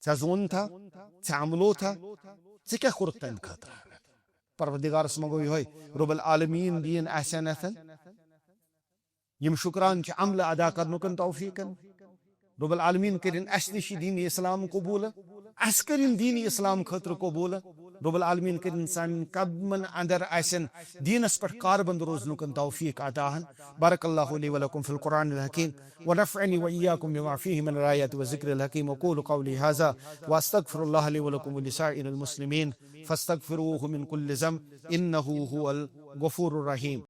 ژے زون تھا ژے عملو تھا ژے کیا کورُتھ تمہِ خٲطرٕ پروردگارس منگو یہ رب العالمین دین احسانتن یم شکران چھ عمل ادا کرنکن توفیقن رب العالمین کرن اس نش دین اسلام قبول اس کرن دین اسلام خاطر قبول رب العالمین کرن سان قدمن اندر آسن دینس پر کاربند روزنکن توفیق عطا بارک اللہ لی ولکم فی القرآن الحکیم ونفعنی وإیاکم بما فیہ من الآیات والذکر الحکیم اقول قولی ھذا واستغفر اللہ لی ولکم ولسائر المسلمین فاستغفروہ من کل ذنب انہ هو الغفور الرحیم.